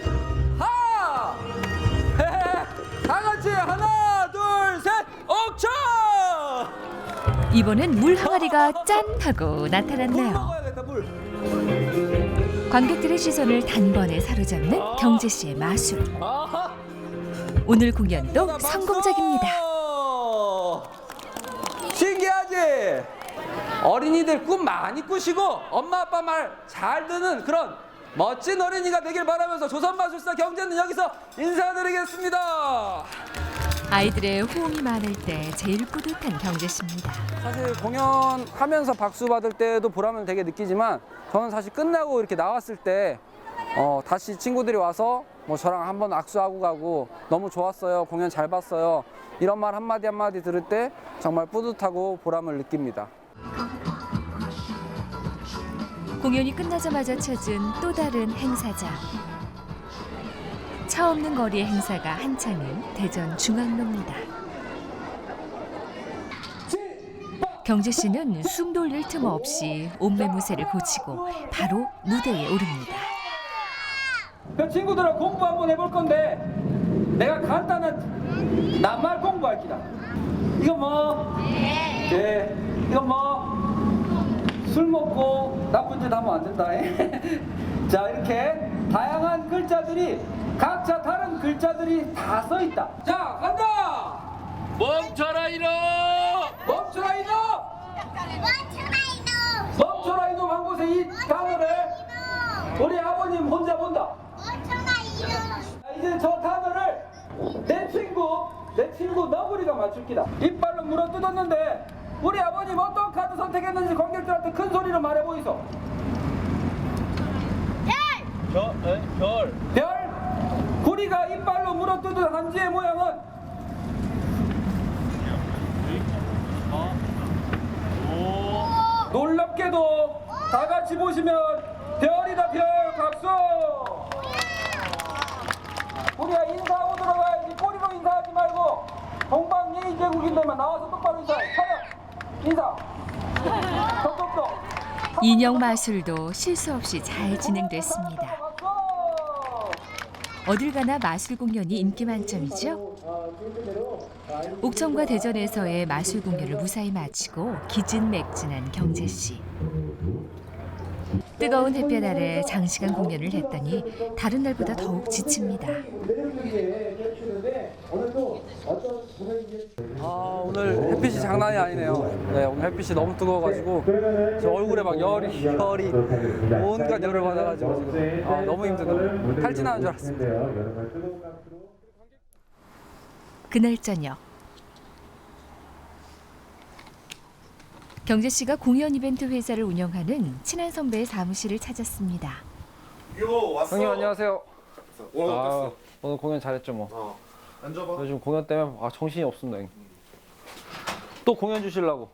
다 같이 하나, 둘, 셋, 옥천! 이번엔 물 항아리가 짠 하고 나타났네요. 관객들의 시선을 단번에 사로잡는 경재 씨의 마술. 오늘 공연도 성공적입니다. 신기하지? 어린이들 꿈 많이 꾸시고 엄마 아빠 말 잘 듣는 그런 멋진 어린이가 되길 바라면서 조선마술사 경재는 여기서 인사드리겠습니다. 아이들의 호응이 많을 때 제일 뿌듯한 경재 씨입니다. 사실 공연하면서 박수 받을 때도 보람을 되게 느끼지만 저는 사실 끝나고 이렇게 나왔을 때 다시 친구들이 와서 뭐 저랑 한번 악수하고 가고 너무 좋았어요, 공연 잘 봤어요, 이런 말 한마디 한마디 들을 때 정말 뿌듯하고 보람을 느낍니다. 공연이 끝나자마자 찾은 또 다른 행사장. 차 없는 거리의 행사가 한창인 대전 중앙로입니다. 경재 씨는 숨 돌릴 틈 없이 옷매무새를 고치고 바로 무대에 오릅니다. 그 친구들은 공부 한번 해볼 건데 내가 간단한 낱말 공부할 기다. 이거 뭐? 네. 이거 뭐? 술 먹고 나쁜 짓 하면 안 된다. 자, 이렇게 다양한 글자들이 각자 다른 글자들이 다 써 있다. 자, 간다. 멈춰라 이놈. 멈춰라 이놈. 멈춰라 이놈 한 곳에 이 단어를 우리 아버님 혼자 본다. 이제 저 단어를 내 친구 너구리가 맞출 기다. 이빨로 물어 뜯었는데 우리 아버님 어떤 카드 선택했는지 관객들한테 큰 소리로 말해 보이소. 별. 별. 구리가 이빨로 물어 뜯은 한지의 모양은 놀랍게도 다 같이 보시면 별이다. 별. 박수. 우리가 인사하고 들어가야지 꼬리로 인사하지 말고 동방 예의 제국인데만 나와서 똑바로 인사해. 차렷. 인사. 똑똑똑. 인형 마술도 실수 없이 잘 진행됐습니다. 어딜 가나 마술 공연이 인기 만점이죠. 옥천과 대전에서의 마술 공연을 무사히 마치고 기진맥진한 경재 씨. 뜨거운 햇볕 아래 장시간 공연을 했더니 다른 날보다 더욱 지칩니다. 오늘 햇빛이 장난이 아니네요. 네, 오늘 햇빛이 너무 뜨거워가지고 저 얼굴에 막 열이 온갖 열을 받아가지고 지금 너무 힘드네요. 탈진하는 줄 알았습니다. 그날 저녁 경재 씨가 공연 이벤트 회사를 운영하는 친한 선배의 사무실을 찾았습니다. 형님 안녕하세요. 오늘 공연 잘했죠 뭐. 앉아봐. 요즘 공연 때문에 정신이 없습니다. 형님. 또 공연 주시려고.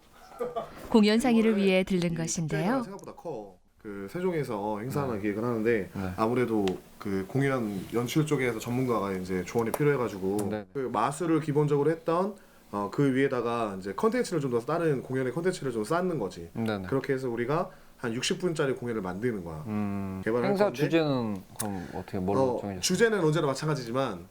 공연 상의를 위해 들른 것인데요. 생각보다 커. 그 세종에서 행사하는 기획을 하는데 아무래도 그 공연 연출 쪽에서 전문가가 이제 조언이 필요해가지고 그 마술을 기본적으로 했던 그 위에다가 이제 컨텐츠를 좀 더 다른 공연의 컨텐츠를 좀 쌓는 거지. 그렇게 해서 우리가 한 60분짜리 공연을 만드는 거야. 개발할 행사 건데, 주제는 그럼 어떻게 뭘로 정해졌어요? 주제는 언제나 마찬가지지만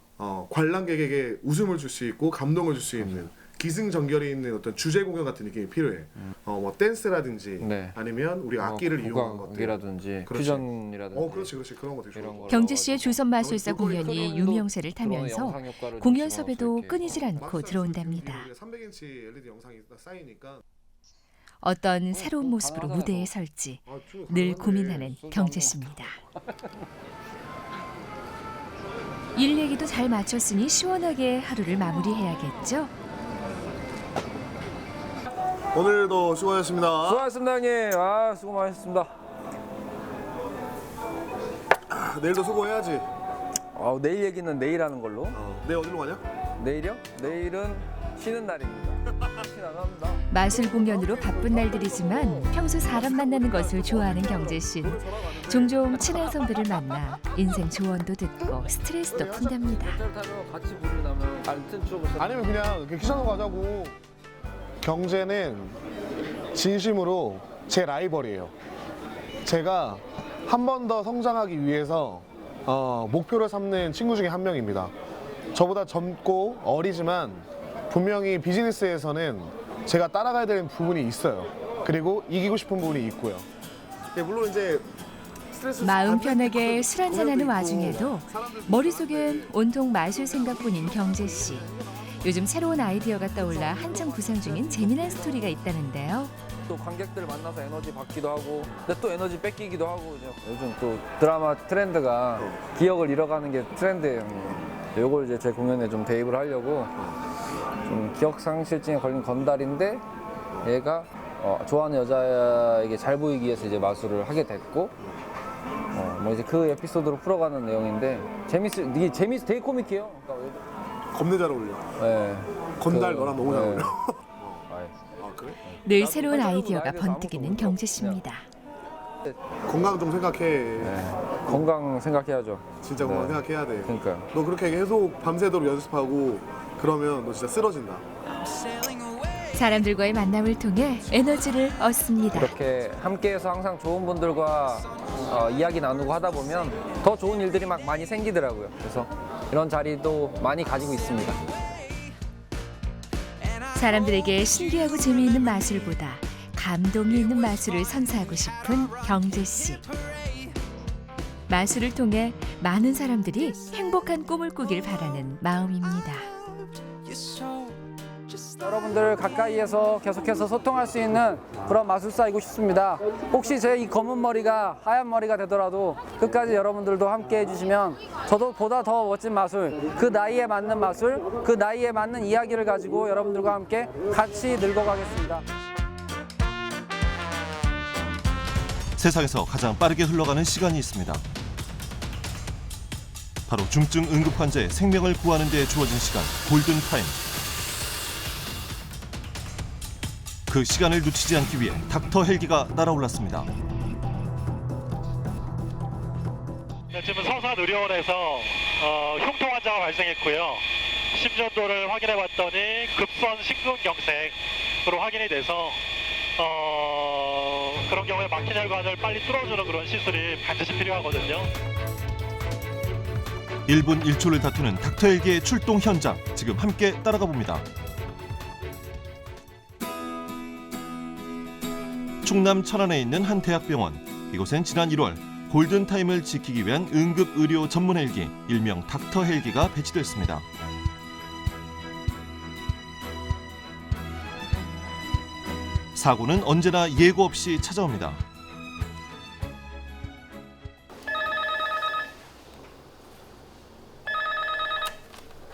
관람객에게 웃음을 줄 수 있고 감동을 줄 수 있는 기승전결이 있는 어떤 주제 공연 같은 느낌이 필요해. 뭐 댄스라든지 아니면 우리 악기를 이용한 것들, 국악이라든지 그렇지. 퓨전이라든지. 그렇지. 그런 것들 좋아. 경재 씨의 조선 마술사 공연이 유명세를 타면서 공연 섭외도 끊이질 않고 들어온답니다. 300인치 LED 영상이 쌓이니까. 어떤 새로운 모습으로 무대에 설지 늘 고민하는 경재 씨입니다. 일 얘기도 잘 마쳤으니 시원하게 하루를 마무리해야겠죠? 오늘도 수고하셨습니다. 수고하셨습니다 형님. 수고 많으셨습니다. 내일도 수고해야지. 내일 얘기는 내일 하는 걸로. 내일 어디로 가냐? 내일이요? 내일은 쉬는 날입니다. 쉬 나갑니다. 마술 공연으로 바쁜 날들이지만 평소 사람 만나는 것을 좋아하는 경재 씨는 종종 친한 성들을 만나 인생 조언도 듣고 스트레스도 푼답니다. 같이 부르려면 같은 쪽을 아니면 그냥 기차로 가자고. 경제는 진심으로 제 라이벌이에요. 제가 한 번 더 성장하기 위해서 목표를 삼는 친구 중에 한 명입니다. 저보다 젊고 어리지만 분명히 비즈니스에서는 제가 따라가야 되는 부분이 있어요. 그리고 이기고 싶은 부분이 있고요. 물론 이제 마음 편하게 술 한잔하는 와중에도 머릿속엔 온통 마술 생각뿐인 경재 씨. 요즘 새로운 아이디어가 떠올라 한창 구상 중인 재미난 스토리가 있다는데요. 또 관객들 만나서 에너지 받기도 하고 근데 또 에너지 뺏기기도 하고 요즘 또 드라마 트렌드가 기억을 잃어가는 게 트렌드예요. 요걸 이제 제 공연에 좀 대입을 하려고 좀 기억상실증에 걸린 건달인데 얘가 좋아하는 여자에게 잘 보이기 위해서 이제 마술을 하게 됐고 뭐 이제 그 에피소드로 풀어가는 내용인데 이게 되게 코믹해요. 그러니까 겁내 잘 어울려. 네. 건달 너랑 너무 잘 어울려. 아, 그래? 늘 새로운 아이디어가 번뜩이는 경재 씨입니다. 건강 좀 생각해. 건강 생각해야죠. 진짜 건강 생각해야 돼. 그러니까요. 너 그렇게 계속 밤새도록 연습하고 그러면 너 진짜 쓰러진다. 사람들과의 만남을 통해 에너지를 얻습니다. 이렇게 함께해서 항상 좋은 분들과 이야기 나누고 하다 보면 더 좋은 일들이 막 많이 생기더라고요. 그래서 이런 자리도 많이 가지고 있습니다. 사람들에게 신기하고 재미있는 마술보다 감동이 있는 마술을 선사하고 싶은 경재 씨. 마술을 통해 많은 사람들이 행복한 꿈을 꾸길 바라는 마음입니다. 여러분들 가까이에서 계속해서 소통할 수 있는 그런 마술사이고 싶습니다. 혹시 제 이 검은 머리가 하얀 머리가 되더라도 끝까지 여러분들도 함께 해주시면 저도 보다 더 멋진 마술, 그 나이에 맞는 마술, 그 나이에 맞는 이야기를 가지고 여러분들과 함께 같이 늙어가겠습니다. 세상에서 가장 빠르게 흘러가는 시간이 있습니다. 바로 중증 응급 환자의 생명을 구하는 데 주어진 시간, 골든타임. 그 시간을 놓치지 않기 위해 닥터 헬기가 날아올랐습니다. 네, 지금 서산의료원에서 흉통 환자가 발생했고요. 심전도를 확인해봤더니 급선 심근경색으로 확인이 돼서 그런 경우에 막힌 혈관을 빨리 뚫어주는 그런 시술이 반드시 필요하거든요. 1분 1초를 다투는 닥터 헬기의 출동 현장, 지금 함께 따라가 봅니다. 충남 천안에 있는 한 대학병원. 이곳엔 지난 1월 골든타임을 지키기 위한 응급의료 전문 헬기, 일명 닥터 헬기가 배치됐습니다. 사고는 언제나 예고 없이 찾아옵니다.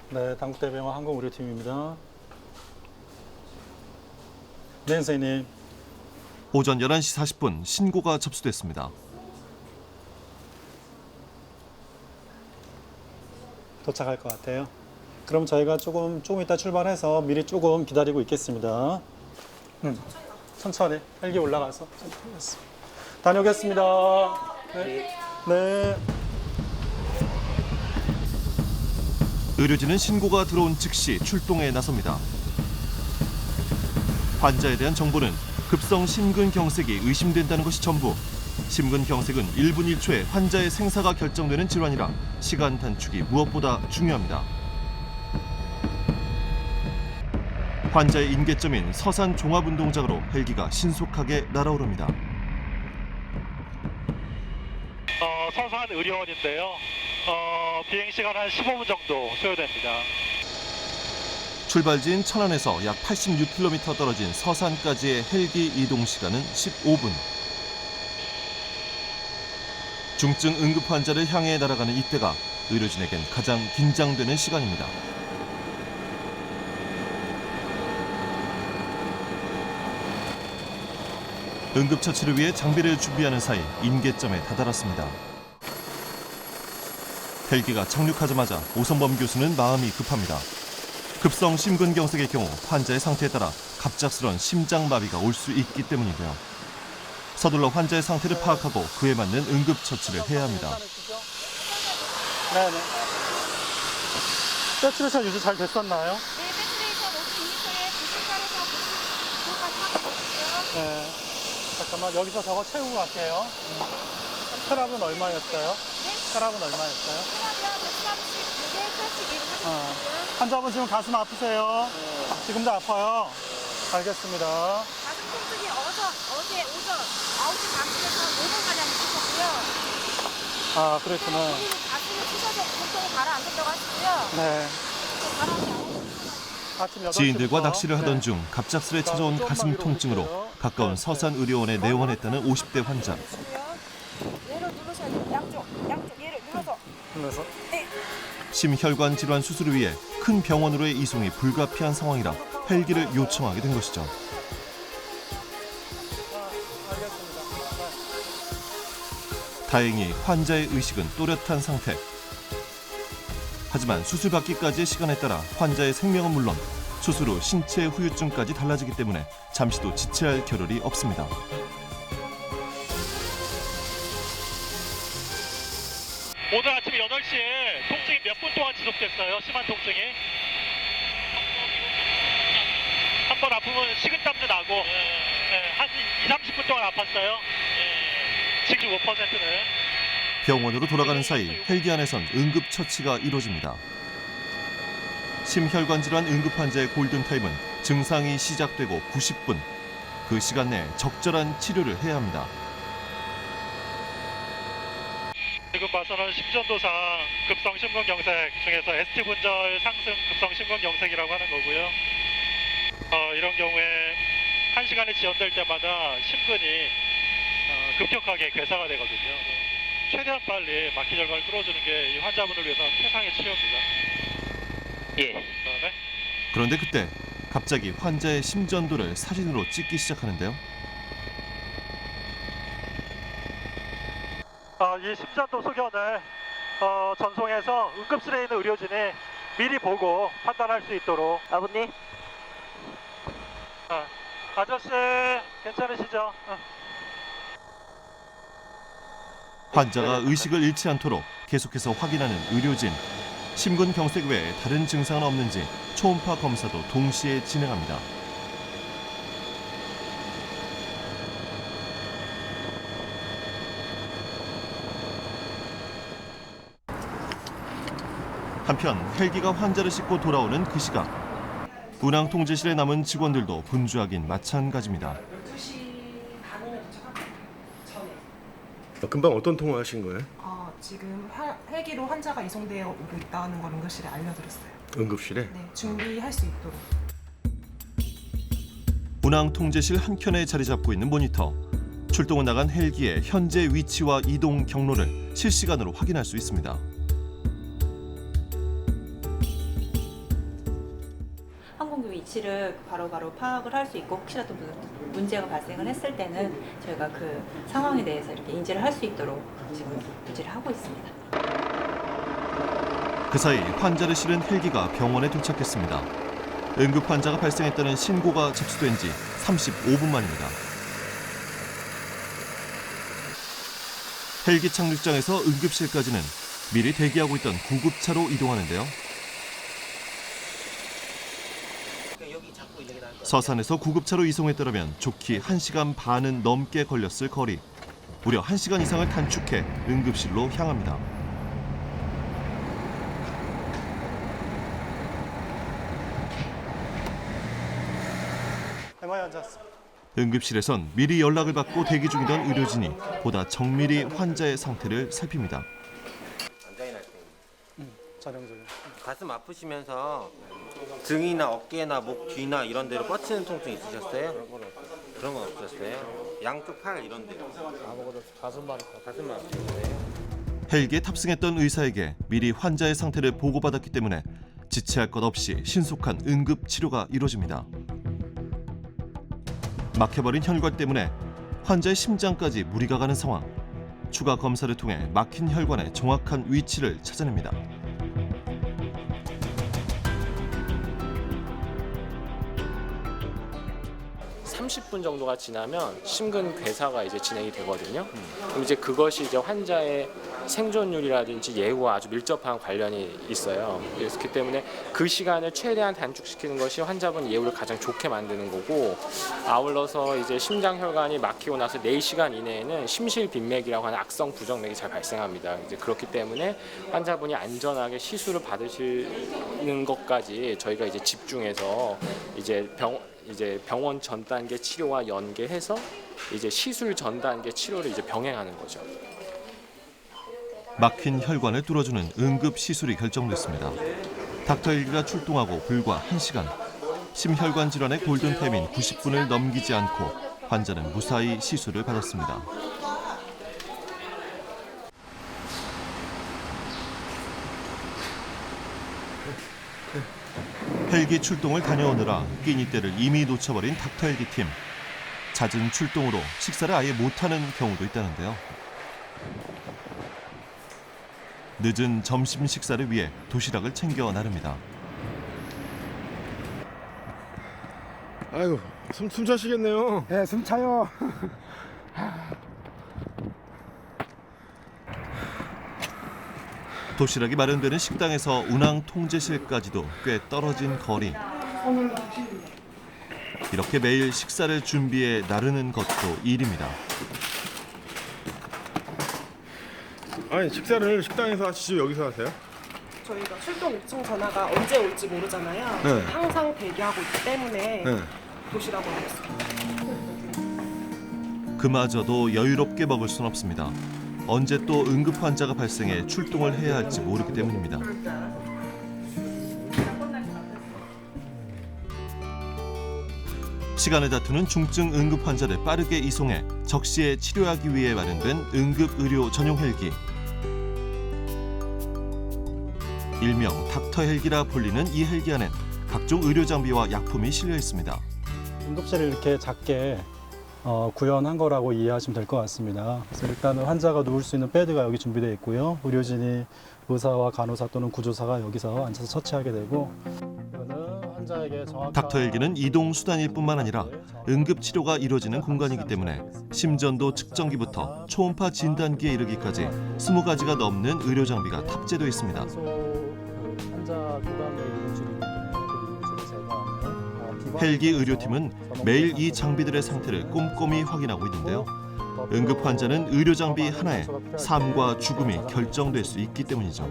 네, 당국대병원 항공의료팀입니다. 네, 선생님. 오전 11시 40분 신고가 접수됐습니다. 도착할 것 같아요. 그럼 저희가 조금 이따 출발해서 미리 조금 기다리고 있겠습니다. 천천히 헬기 올라가서 다녀오겠습니다. 네. 네. 의료진은 신고가 들어온 즉시 출동에 나섭니다. 환자에 대한 정보는 급성 심근경색이 의심된다는 것이 전부. 심근경색은 1분 1초에 환자의 생사가 결정되는 질환이라 시간 단축이 무엇보다 중요합니다. 환자의 인계점인 서산 종합운동장으로 헬기가 신속하게 날아오릅니다. 서산의료원인데요. 비행시간 한 15분 정도 소요됩니다. 출발지인 천안에서 약 86km 떨어진 서산까지의 헬기 이동 시간은 15분. 중증 응급 환자를 향해 날아가는 이때가 의료진에겐 가장 긴장되는 시간입니다. 응급처치를 위해 장비를 준비하는 사이 인계점에 다다랐습니다. 헬기가 착륙하자마자 오성범 교수는 마음이 급합니다. 급성 심근경색의 경우 환자의 상태에 따라 갑작스런 심장마비가 올 수 있기 때문인데요. 서둘러 환자의 상태를 파악하고 그에 맞는 응급처치를 해야 합니다. 네네. 세츄레이션 유지 잘 됐었나요? 네. 잠깐만 여기서 저거 채우고 갈게요. 혈압은 얼마였어요? 혈압은 얼마였어요? 환자분 지금 가슴 아프세요? 지금도 아파요? 알겠습니다. 가슴 통증이 어제 오전 9시 반쯤에서 5분가량 있었고요. 아, 그랬구나. 그리고 가슴이 쑤셔서 보통 가라앉았다고 하시고요. 네. 지인들과 낚시를 하던 중 갑작스레 찾아온 가슴 통증으로 가까운 서산의료원에 내원했다는 50대 환자. 얘를 누르셔야 돼요. 양쪽 얘를 눌러서. 네. 심혈관 질환 수술을 위해 큰 병원으로의 이송이 불가피한 상황이라 헬기를 요청하게 된 것이죠. 다행히 환자의 의식은 또렷한 상태. 하지만 수술 받기까지의 시간에 따라 환자의 생명은 물론 수술 후 신체 후유증까지 달라지기 때문에 잠시도 지체할 겨를이 없습니다. 오늘 아침 8시에 통증이 몇 분 동안 지속됐어요? 심한 통증이? 한 번 아프면 식은땀도 나고 한 20-30분 동안 아팠어요. 75%는. 병원으로 돌아가는 사이 헬기 안에선 응급처치가 이루어집니다. 심혈관 질환 응급 환자의 골든타임은 증상이 시작되고 90분. 그 시간 내에 적절한 치료를 해야 합니다. 지금 봐서는 심전도상 급성 심근경색 중에서 ST 분절 상승 급성 심근경색이라고 하는 거고요. 이런 경우에 1시간이 지연될 때마다 심근이 급격하게 괴사가 되거든요. 최대한 빨리 막히혈관을 뚫어주는 게 이 환자분을 위해서 최상의 치료입니다. 예. 그런데 그때 갑자기 환자의 심전도를 사진으로 찍기 시작하는데요. 이 심전도 소견을 전송해서 응급실에 있는 의료진이 미리 보고 판단할 수 있도록. 아버님. 아저씨 괜찮으시죠? 환자가 의식을 잃지 않도록 계속해서 확인하는 의료진. 심근경색 외에 다른 증상은 없는지 초음파 검사도 동시에 진행합니다. 한편 헬기가 환자를 싣고 돌아오는 그 시각. 운항통제실에 남은 직원들도 분주하긴 마찬가지입니다. 금방 어떤 통화하신 거예요? 지금 헬기로 환자가 이송되어 오고 있다는 걸 응급실에 알려드렸어요. 응급실에? 네, 준비할 수 있도록. 운항통제실 한켠에 자리 잡고 있는 모니터. 출동을 나간 헬기의 현재 위치와 이동 경로를 실시간으로 확인할 수 있습니다. 항공기 위치를 바로바로 파악을 할 수 있고 혹시라도 문제가 발생을 했을 때는 저희가 그 상황에 대해서 이렇게 인지를 할 수 있도록 지금 유지를 하고 있습니다. 그 사이 환자를 실은 헬기가 병원에 도착했습니다. 응급 환자가 발생했다는 신고가 접수된 지 35분 만입니다. 헬기 착륙장에서 응급실까지는 미리 대기하고 있던 구급차로 이동하는데요. 서산에서 구급차로 이송했더라면 좋기 1시간 반은 넘게 걸렸을 거리. 무려 1시간 이상을 단축해 응급실로 향합니다. 응급실에선 미리 연락을 받고 대기 중이던 의료진이 보다 정밀히 환자의 상태를 살핍니다. 가슴 아프시면서 등이나 어깨나 목 뒤나 이런 데로 뻗치는 통증 있으셨어요? 그런 건 없으셨어요? 양쪽 팔 이런 데요? 가슴만 아프셨어요? 헬기에 탑승했던 의사에게 미리 환자의 상태를 보고받았기 때문에 지체할 것 없이 신속한 응급 치료가 이루어집니다. 막혀버린 혈관 때문에 환자의 심장까지 무리가 가는 상황. 추가 검사를 통해 막힌 혈관의 정확한 위치를 찾아냅니다. 30분 정도가 지나면 심근괴사가 이제 진행이 되거든요. 그럼 이제 그것이 이제 환자의 생존율이라든지 예후와 아주 밀접한 관련이 있어요. 그렇기 때문에 그 시간을 최대한 단축시키는 것이 환자분 예후를 가장 좋게 만드는 거고, 아울러서 이제 심장혈관이 막히고 나서 4시간 이내에는 심실빈맥이라고 하는 악성 부정맥이 잘 발생합니다. 이제 그렇기 때문에 환자분이 안전하게 시술을 받으시는 것까지 저희가 이제 집중해서 이제 병원 전 단계 치료와 연계해서 이제 시술 전 단계 치료를 이제 병행하는 거죠. 막힌 혈관을 뚫어주는 응급 시술이 결정됐습니다. 닥터 헬기가 출동하고 불과 1시간. 심혈관 질환의 골든타임인 90분을 넘기지 않고 환자는 무사히 시술을 받았습니다. 헬기 출동을 다녀오느라 끼니 때를 이미 놓쳐버린 닥터 헬기 팀. 잦은 출동으로 식사를 아예 못하는 경우도 있다는데요. 늦은 점심 식사를 위해 도시락을 챙겨 나릅니다. 아이고, 숨 차시겠네요. 네, 숨 차요. 도시락이 마련되는 식당에서 운항 통제실까지도 꽤 떨어진 거리. 이렇게 매일 식사를 준비해 나르는 것도 일입니다. 아니, 식사를 식당에서 하시죠? 여기서 하세요? 저희가 출동 요청 전화가 언제 올지 모르잖아요. 네. 항상 대기하고 있기 때문에 네. 도시락을 먹었어요. 그마저도 여유롭게 먹을 순 없습니다. 언제 또 응급 환자가 발생해 출동을 해야 할지 모르기 때문입니다. 시간을 다투는 중증 응급 환자를 빠르게 이송해 적시에 치료하기 위해 마련된 응급 의료 전용 헬기. 일명 닥터 헬기라 불리는 이 헬기 안엔 각종 의료 장비와 약품이 실려 있습니다. 응급실을 이렇게 작게 구현한 거라고 이해하시면 될 것 같습니다. 그래서 일단은 환자가 누울 수 있는 베드가 여기 준비되어 있고요. 의료진이 의사와 간호사 또는 구조사가 여기서 앉아서 처치하게 되고, 환자에게 정확한 닥터 헬기는 이동 수단일 뿐만 아니라 응급 치료가 이루어지는 공간이기 때문에 심전도 측정기부터 초음파 진단기에 이르기까지 20가지가 넘는 의료 장비가 탑재되어 있습니다. 환자 교감의 이물질이기 때문에 그 이물질을 제거하는 헬기 의료팀은 매일 이 장비들의 상태를 꼼꼼히 확인하고 있는데요. 응급 환자는 의료 장비 하나에 삶과 죽음이 결정될 수 있기 때문이죠.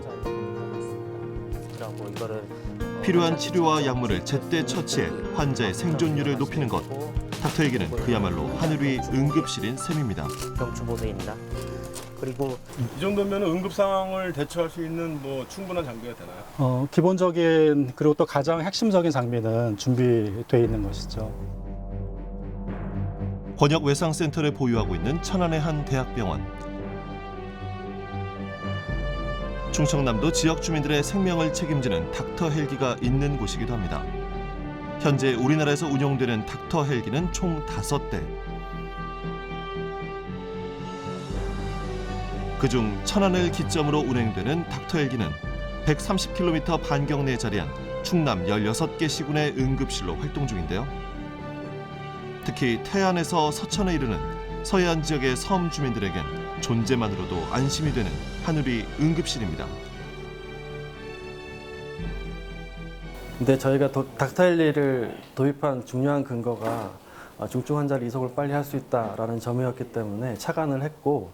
필요한 치료와 약물을 제때 처치해 환자의 생존율을 높이는 것. 닥터 헬기는 그야말로 하늘 위 응급실인 셈입니다. 경추보도입니다. 그리고 이 정도면 응급 상황을 대처할 수 있는 뭐 충분한 장비가 되나요? 기본적인 그리고 또 가장 핵심적인 장비는 준비되어 있는 것이죠. 권역 외상센터를 보유하고 있는 천안의 한 대학병원. 충청남도 지역 주민들의 생명을 책임지는 닥터 헬기가 있는 곳이기도 합니다. 현재 우리나라에서 운용되는 닥터 헬기는 총 5대. 그중 천안을 기점으로 운행되는 닥터 헬기는 130km 반경 내에 자리한 충남 16개 시군의 응급실로 활동 중인데요. 특히 태안에서 서천에 이르는 서해안 지역의 섬 주민들에겐 존재만으로도 안심이 되는 하늘이 응급실입니다. 근데 저희가 닥터 헬기를 도입한 중요한 근거가 중증 환자를 이송을 빨리 할 수 있다라는 점이었기 때문에 착안을 했고,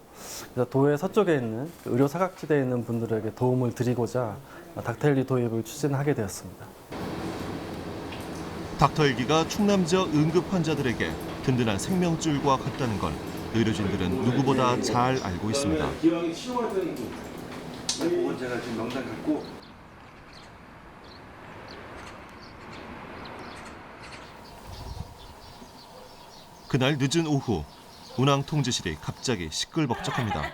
그래서 도의 서쪽에 있는 의료 사각지대에 있는 분들에게 도움을 드리고자 닥터 헬기 도입을 추진하게 되었습니다. 닥터 헬기가 충남 지역 응급 환자들에게 든든한 생명줄과 같다는 걸 의료진들은 누구보다 잘 알고 있습니다. 기왕에 치료할 때는 그건 제가 지금 명단 갖고 그날 늦은 오후 운항 통제실이 갑자기 시끌벅적합니다.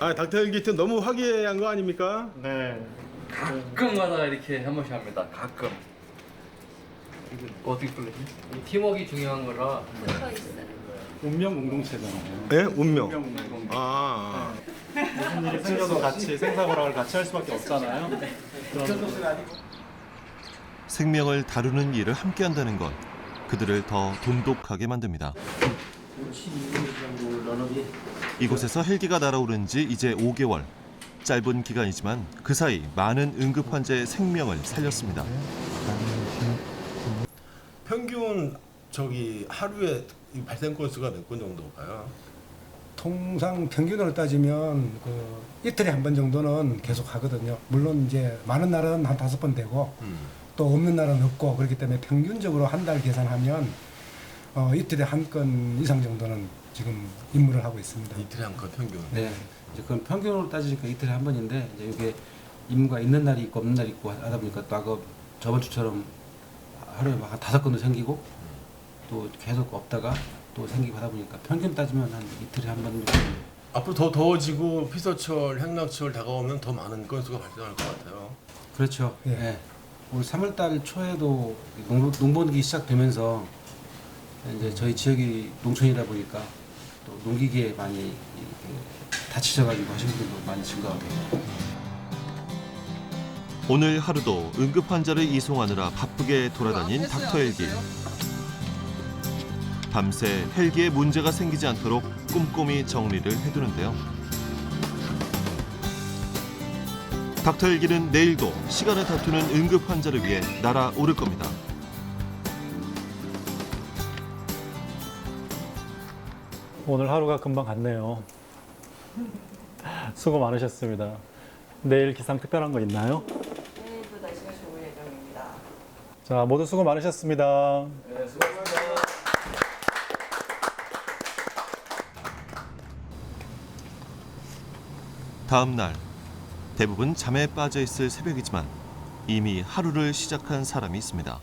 아, 닥터 헬기 때 너무 화기애애한 거 아닙니까? 네. 가끔가다 이렇게 한 번씩 합니다. 가끔. 이거 어떻게 끌리지? 팀워크 중요한 거라. 붙어 있어요. 운명 공동체잖아요. 예? 운명. 공동체. 아. 무슨 일이 생겨도 같이 생사고락을 같이 할 수밖에 없잖아요. 생명을 다루는 일을 함께 한다는 것, 그들을 더 돈독하게 만듭니다. 이곳에서 헬기가 날아오른 지 이제 5개월. 짧은 기간이지만 그 사이 많은 응급 환자의 생명을 살렸습니다. 평균 하루에 발생 건수가 몇 건 정도일까요? 통상 평균으로 따지면 이틀에 한 번 정도는 계속 하거든요. 물론 이제 많은 날은 한 5번 되고 또 없는 날은 없고 그렇기 때문에 평균적으로 한 달 계산하면 이틀에 한 건 이상 정도는 지금 임무를 하고 있습니다. 이틀에 한 건 평균. 네. 이제 그건 평균으로 따지니까 이틀에 한 번인데 이제 이게 임무가 있는 날이 있고 없는 날이 있고 하다 보니까 또 아까 저번 주처럼 하루에 막 한 5건도 생기고 또 계속 없다가 또 생기고 하다 보니까 평균 따지면 한 이틀에 한 번 정도. 앞으로 더 더워지고 피서철, 향락철 다가오면 더 많은 건수가 발생할 것 같아요. 그렇죠. 예. 네. 올 3월달 초에도 농번기 시작되면서 이제 저희 지역이 농촌이다 보니까 또 농기계에 많이 다치셔가지고 하신 분들도 많이 증가하고. 오늘 하루도 응급 환자를 이송하느라 바쁘게 돌아다닌 닥터 헬기. 밤새 헬기에 문제가 생기지 않도록 꼼꼼히 정리를 해두는데요. 닥터 헬기는 내일도 시간을 다투는 응급 환자를 위해 날아오를 겁니다. 오늘 하루가 금방 갔네요. 수고 많으셨습니다. 내일 기상 특별한 거 있나요? 내일도 날씨가 좋을 예정입니다. 자, 모두 수고 많으셨습니다. 네, 수고하셨습니다. 다음 날 대부분 잠에 빠져 있을 새벽이지만 이미 하루를 시작한 사람이 있습니다.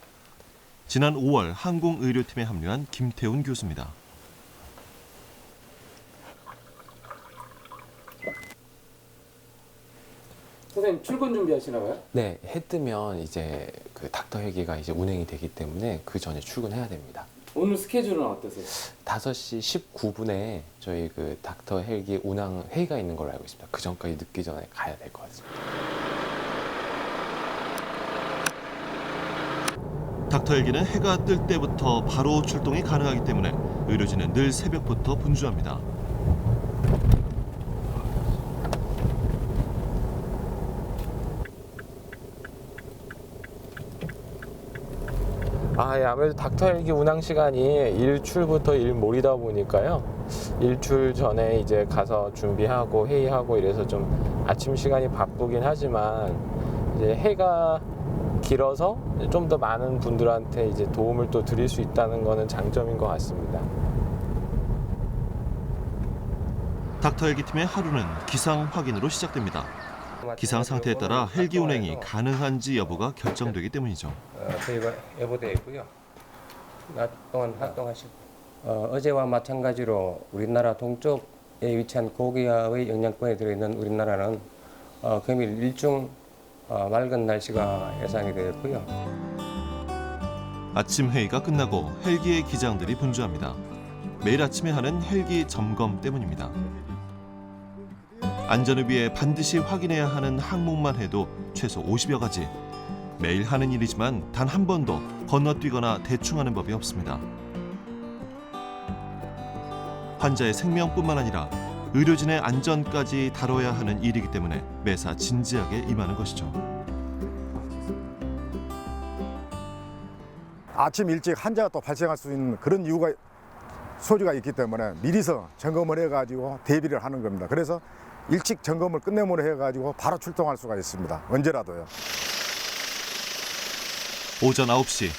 지난 5월 항공의료팀에 합류한 김태훈 교수입니다. 선생님 출근 준비하시나 봐요? 네, 해 뜨면 이제 그 닥터 헬기가 이제 운행이 되기 때문에 그 전에 출근해야 됩니다. 오늘 스케줄은 어떠세요? 5시 19분에 저희 그 닥터 헬기 운항 회의가 있는 걸로 알고 있습니다. 그 전까지 늦기 전에 가야 될 것 같습니다. 닥터 헬기는 해가 뜰 때부터 바로 출동이 가능하기 때문에 의료진은 늘 새벽부터 분주합니다. 아무래도 닥터 헬기 운항 시간이 일출부터 일몰이다 보니까요. 일출 전에 이제 가서 준비하고 회의하고 이래서 좀 아침 시간이 바쁘긴 하지만 이제 해가 길어서 좀 더 많은 분들한테 이제 도움을 또 드릴 수 있다는 거는 장점인 것 같습니다. 닥터 헬기 팀의 하루는 기상 확인으로 시작됩니다. 기상 상태에 따라 헬기 운행이 가능한지 여부가 결정되기 때문이죠. 저희가 예보되어 있고요. 낮 동안 활동하시고 어제와 마찬가지로 우리나라 동쪽에 위치한 고기압의 영향권에 들어있는 우리나라는 금일 일중 맑은 날씨가 예상이 되어 있고요. 아침 회의가 끝나고 헬기의 기장들이 분주합니다. 매일 아침에 하는 헬기 점검 때문입니다. 안전을 위해 반드시 확인해야 하는 항목만 해도 최소 50여 가지. 매일 하는 일이지만 단 한 번도 건너뛰거나 대충 하는 법이 없습니다. 환자의 생명뿐만 아니라 의료진의 안전까지 다뤄야 하는 일이기 때문에 매사 진지하게 임하는 것이죠. 아침 일찍 환자가 또 발생할 수 있는 그런 소지가 있기 때문에 미리서 점검을 해가지고 대비를 하는 겁니다. 그래서 일찍 점검을 끝내므로 해가지고 바로 출동할 수가 있습니다. 언제라도요. 오전 9시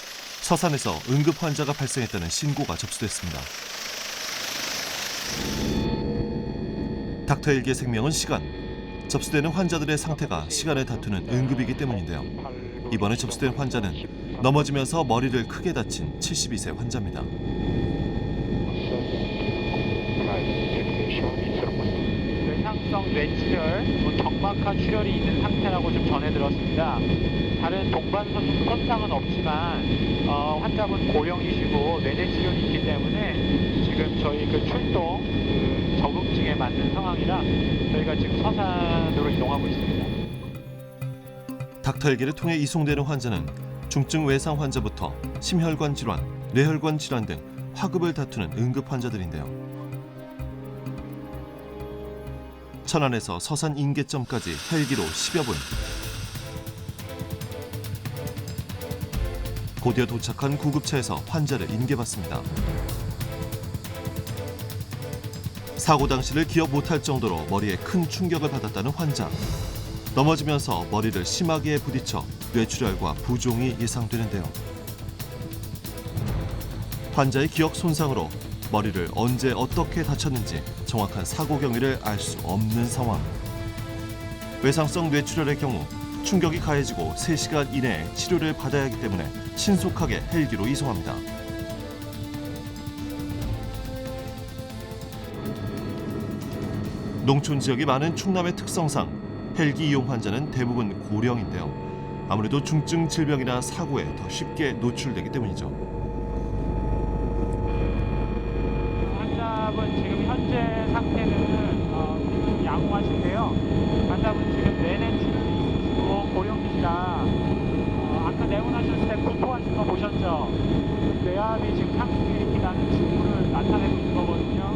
서산에서 응급 환자가 발생했다는 신고가 접수됐습니다. 닥터 헬기의 생명은 시간. 접수되는 환자들의 상태가 시간을 다투는 응급이기 때문인데요. 이번에 접수된 환자는 넘어지면서 머리를 크게 다친 72세 환자입니다. 외상성 뇌출혈, 경막하 출혈이 있는 상태라고 좀 전해 들었습니다. 다른 동반 손상은 없지만 환자분 고령이시고 뇌내 치료는 있기 때문에 지금 저희 그 출동 적응증에 맞는 상황이라 저희가 지금 서산으로 이동하고 있습니다. 닥터 헬기를 통해 이송되는 환자는 중증 외상 환자부터 심혈관 질환, 뇌혈관 질환 등 화급을 다투는 응급 환자들인데요. 천안에서 서산 인계점까지 헬기로 10여 분. 곧이어 도착한 구급차에서 환자를 인계받습니다. 사고 당시를 기억 못할 정도로 머리에 큰 충격을 받았다는 환자. 넘어지면서 머리를 심하게 부딪혀 뇌출혈과 부종이 예상되는데요. 환자의 기억 손상으로 머리를 언제 어떻게 다쳤는지 정확한 사고 경위를 알 수 없는 상황. 외상성 뇌출혈의 경우 충격이 가해지고 3시간 이내에 치료를 받아야 하기 때문에 신속하게 헬기로 이송합니다. 농촌 지역이 많은 충남의 특성상 헬기 이용 환자는 대부분 고령인데요. 아무래도 중증 질병이나 사고에 더 쉽게 노출되기 때문이죠. 환자분 지금 현재 상태는 양호하신데요. 환자분 지금 뇌내 출혈이 있으시고 고령이시라 아까 내원하셨을 때 구토하신 거 보셨죠? 뇌압이 지금 상승이라는 징후를 나타내고 있는 거거든요.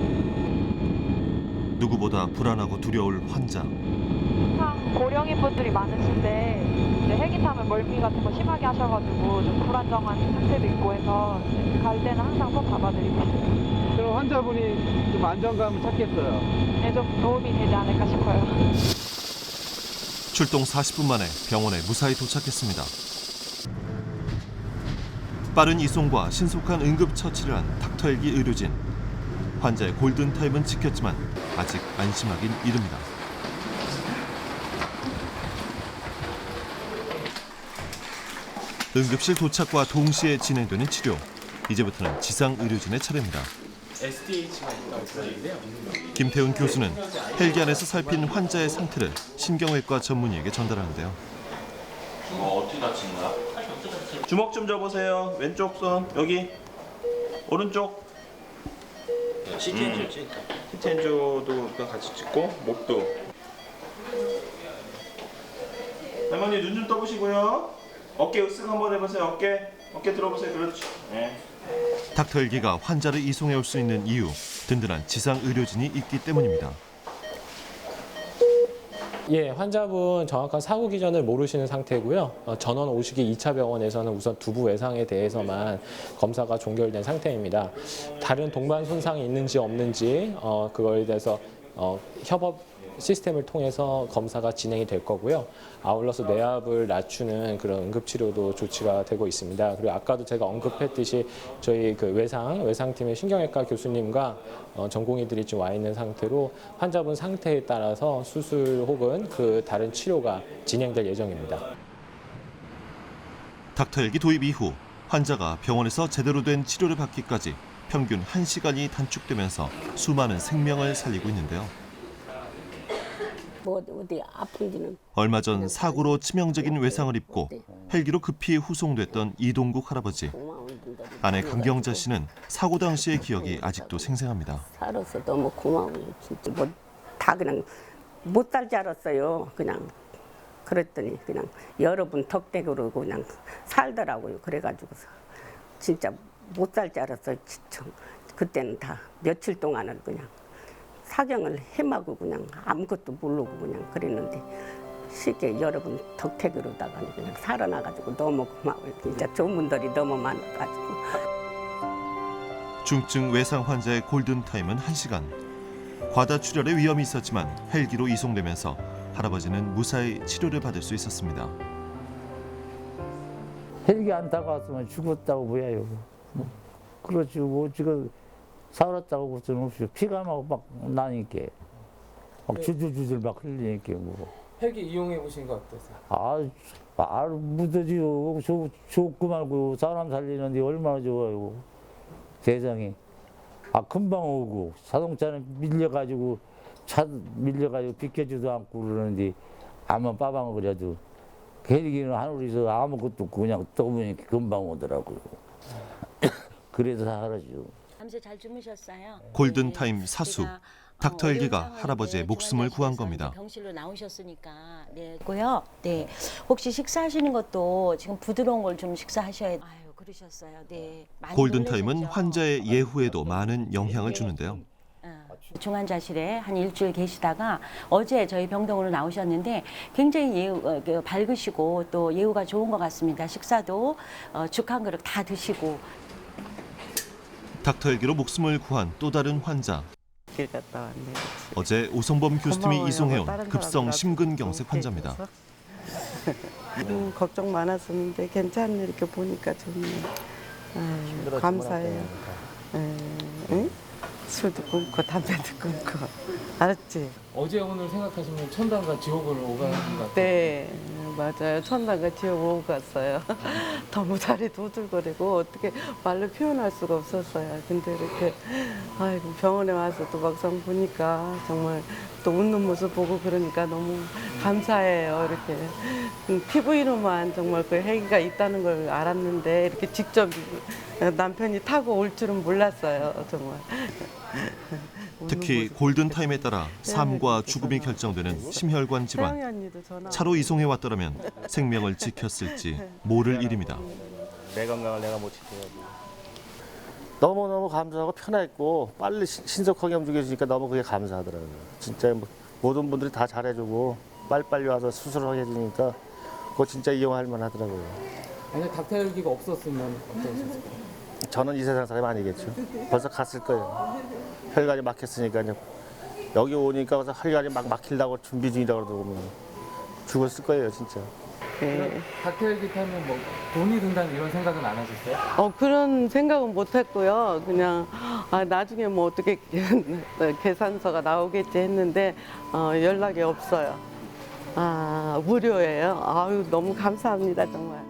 누구보다 불안하고 두려울 환자. 항상 고령인 분들이 많으신데 이제 헬기 타면 멀미 같은 거 심하게 하셔가지고 좀 불안정한 상태도 있고 해서 갈 때는 항상 손 잡아드리고 있어요. 그럼 환자분이 좀 안정감을 찾겠어요? 네, 좀 도움이 되지 않을까 싶어요. 출동 40분 만에 병원에 무사히 도착했습니다. 빠른 이송과 신속한 응급처치를 한 닥터 헬기 의료진. 환자의 골든타임은 지켰지만 아직 안심하긴 이릅니다. 응급실 도착과 동시에 진행되는 치료. 이제부터는 지상 의료진의 차례입니다. SDH가 있다고 들었는데요. 김태훈 교수는 헬기 안에서 살핀 환자의 상태를 신경외과 전문의에게 전달하는데요. 어떻게 다친 거야? 주먹 좀 줘보세요. 왼쪽 손 여기 오른쪽. CT 엔지를 찍을까? CT 엔지도 같이 찍고 목도. 할머니 눈 좀 떠보시고요. 어깨 으쓱 한번 해보세요. 어깨 들어보세요. 그렇지. 네. 닥터 헬기가 환자를 이송해 올 수 있는 이유, 든든한 지상 의료진이 있기 때문입니다. 예, 환자분 정확한 사고 기전을 모르시는 상태고요. 전원 오시기 2차 병원에서는 우선 두부 외상에 대해서만 검사가 종결된 상태입니다. 다른 동반 손상이 있는지 없는지 그거에 대해서 협업 시스템을 통해서 검사가 진행이 될 거고요. 아울러서 뇌압을 낮추는 그런 응급치료도 조치가 되고 있습니다. 그리고 아까도 제가 언급했듯이 저희 그 외상팀의 신경외과 교수님과 전공의들이 지금 와 있는 상태로 환자분 상태에 따라서 수술 혹은 그 다른 치료가 진행될 예정입니다. 닥터 헬기 도입 이후 환자가 병원에서 제대로 된 치료를 받기까지 평균 1시간이 단축되면서 수많은 생명을 살리고 있는데요. 어디 아픈지는 얼마 전 사고로 치명적인 외상을 입고 헬기로 급히 후송됐던 이동국 할아버지. 아내 강경자 씨는 사고 당시의 기억이 아직도 생생합니다. 살아서 너무 고마워요. 진짜 다 그냥 못 살 줄 알았어요. 그냥 그랬더니 그냥 여러분 덕택으로 그냥 살더라고요. 그래가지고서 진짜 못 살 줄 알았어요. 진짜 그때는 다 며칠 동안은 그냥 사경을 헤매고 그냥 아무것도 모르고 그냥 그랬는데 쉽게 여러분 덕택으로다가 그냥 살아나가지고 너무 고마워요. 진짜 좋은 분들이 너무 많아가지고. 중증 외상 환자의 골든타임은 1시간. 과다 출혈의 위험이 있었지만 헬기로 이송되면서 할아버지는 무사히 치료를 받을 수 있었습니다. 헬기 안 타고 왔으면 죽었다고 뭐야요. 그렇지 뭐 지금 살았다고 볼 수는 없어요. 피가 막 나니까 막 주줄주줄 막 흘리니까 뭐. 헬기 이용해 보신 거 어떠세요? 아 무더지요. 좋고 말고 사람 살리는데 얼마나 좋아요. 세상에. 금방 오고 자동차는 밀려가지고 차 밀려가지고 비켜주도 않고 그러는데 아무 빠방거려도 헬기는 하늘에서 아무것도 없고 그냥 떠보니 금방 오더라고요. 그래서 사라지죠. 밤새 잘 주무셨어요? 골든타임 사수. 닥터 헬기가 할아버지의 목숨을 구한 겁니다. 병실로 나오셨으니까 고요. 네. 혹시 식사하시는 것도 지금 부드러운 걸 좀 식사하셔야. 아유, 그러셨어요. 네. 많이 골든타임은 놀라셨죠? 환자의 예후에도 많은 영향을 주는데요. 중환자실에 한 일주일 계시다가 어제 저희 병동으로 나오셨는데 굉장히 밝으시고 또 예후가 좋은 것 같습니다. 식사도 죽 한 그릇 다 드시고. 닥터 헬기로 목숨을 구한 또 다른 환자. 길 갔다 왔네. 어제 오성범 교수팀이 고마워요. 이송해온 다른 급성 사람들하고 심근경색 환자입니다. 걱정 많았었는데 괜찮네 이렇게 보니까 좋네. 아유, 감사해요. 응? 술도 끊고 담배도 끊고. 알았지? 어제 오늘 생각하시면 천당과 지옥을 오가는 것 같아요. 네, 맞아요. 천당과 지옥 오고 갔어요. 너무 다리 도들거리고 어떻게 말로 표현할 수가 없었어요. 근데 이렇게 아이고 병원에 와서 또 막상 보니까 정말 또 웃는 모습 보고 그러니까 너무 감사해요. 이렇게 TV로만 정말 그 헬기가 있다는 걸 알았는데 이렇게 직접 남편이 타고 올 줄은 몰랐어요. 정말. 특히 골든타임에 따라 삶과 죽음이 결정되는 심혈관 질환. 차로 이송해 왔더라면 생명을 지켰을지 모를 일입니다. 내 건강을 내가 못 지켜야지. 너무너무 감사하고 편했고 빨리 신속하게 움직여주니까 너무 그게 감사하더라고요. 진짜 모든 분들이 다 잘해주고 빨리빨리 와서 수술을 해주니까 그거 진짜 이용할 만하더라고요. 만약 닥터 헬기가 없었으면 어떠셨을까요? 저는 이 세상 사람이 아니겠죠. 벌써 갔을 거예요. 혈관이 막혔으니까요. 여기 오니까 혈관이 막 막히려고 준비 중이라고 그러면 죽었을 거예요, 진짜. 네. 닥터 헬기 타면 뭐 돈이 든다는 이런 생각은 안 하셨어요? 그런 생각은 못 했고요. 그냥 나중에 뭐 어떻게 계산서가 나오겠지 했는데 연락이 없어요. 무료예요. 아유, 너무 감사합니다, 정말.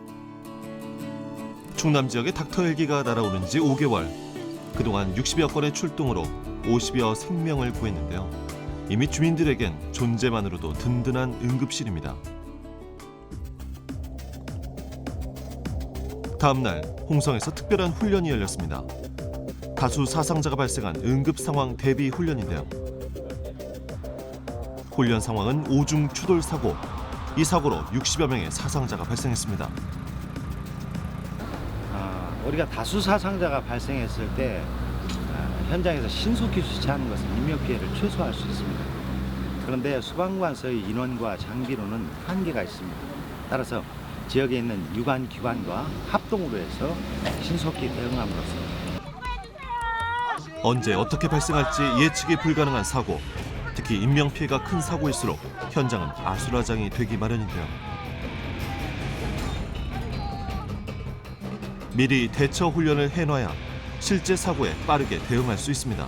충남 지역에 닥터 헬기가 날아오는 지 5개월. 그동안 60여 건의 출동으로 50여 생명을 구했는데요. 이미 주민들에겐 존재만으로도 든든한 응급실입니다. 다음 날 홍성에서 특별한 훈련이 열렸습니다. 다수 사상자가 발생한 응급 상황 대비 훈련인데요. 훈련 상황은 오중 추돌 사고. 이 사고로 60여 명의 사상자가 발생했습니다. 우리가 다수 사상자가 발생했을 때 현장에서 신속히 수치하는 것은 인명 피해를 최소화할 수 있습니다. 그런데 소방관서의 인원과 장비로는 한계가 있습니다. 따라서 지역에 있는 유관 기관과 합동으로 해서 신속히 대응함으로써 언제 어떻게 발생할지 예측이 불가능한 사고. 특히 인명 피해가 큰 사고일수록 현장은 아수라장이 되기 마련인데요. 미리 대처 훈련을 해놔야 실제 사고에 빠르게 대응할 수 있습니다.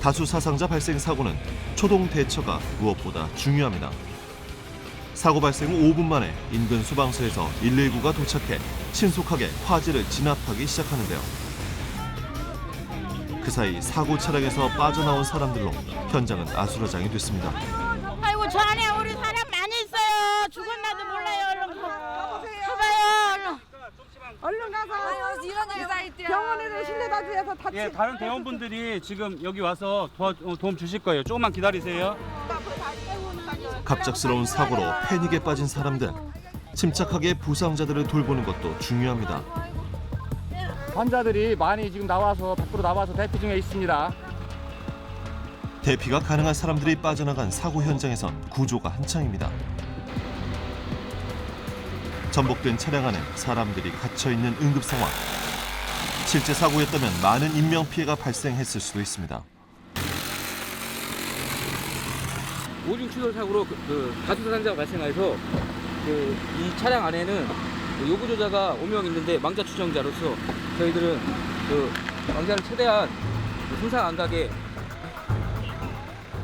다수 사상자 발생 사고는 초동 대처가 무엇보다 중요합니다. 사고 발생 후 5분 만에 인근 소방서에서 119가 도착해 신속하게 화재를 진압하기 시작하는데요. 그 사이 사고 차량에서 빠져나온 사람들로 현장은 아수라장이 됐습니다. 아이고 저 안에 우리 사람 많이 있어요. 죽었나도 몰라요. 얼른 가봐요. 얼른 가서 병원에도 실려다 주셔서 다치. 예, 다른 대원분들이 지금 여기 와서 도움 주실 거예요. 조금만 기다리세요. 갑작스러운 사고로 패닉에 빠진 사람들. 침착하게 부상자들을 돌보는 것도 중요합니다. 환자들이 많이 지금 밖으로 나와서 대피 중에 있습니다. 대피가 가능한 사람들이 빠져나간 사고 현장에선 구조가 한창입니다. 전복된 차량 안에 사람들이 갇혀있는 응급 상황. 실제 사고였다면 많은 인명피해가 발생했을 수도 있습니다. 오중 추돌 사고로 다수 사상자가 발생해서 이 차량 안에는 요구조자가 5명 있는데 망자 추정자로서 저희들은 망자를 최대한 손상 안 가게.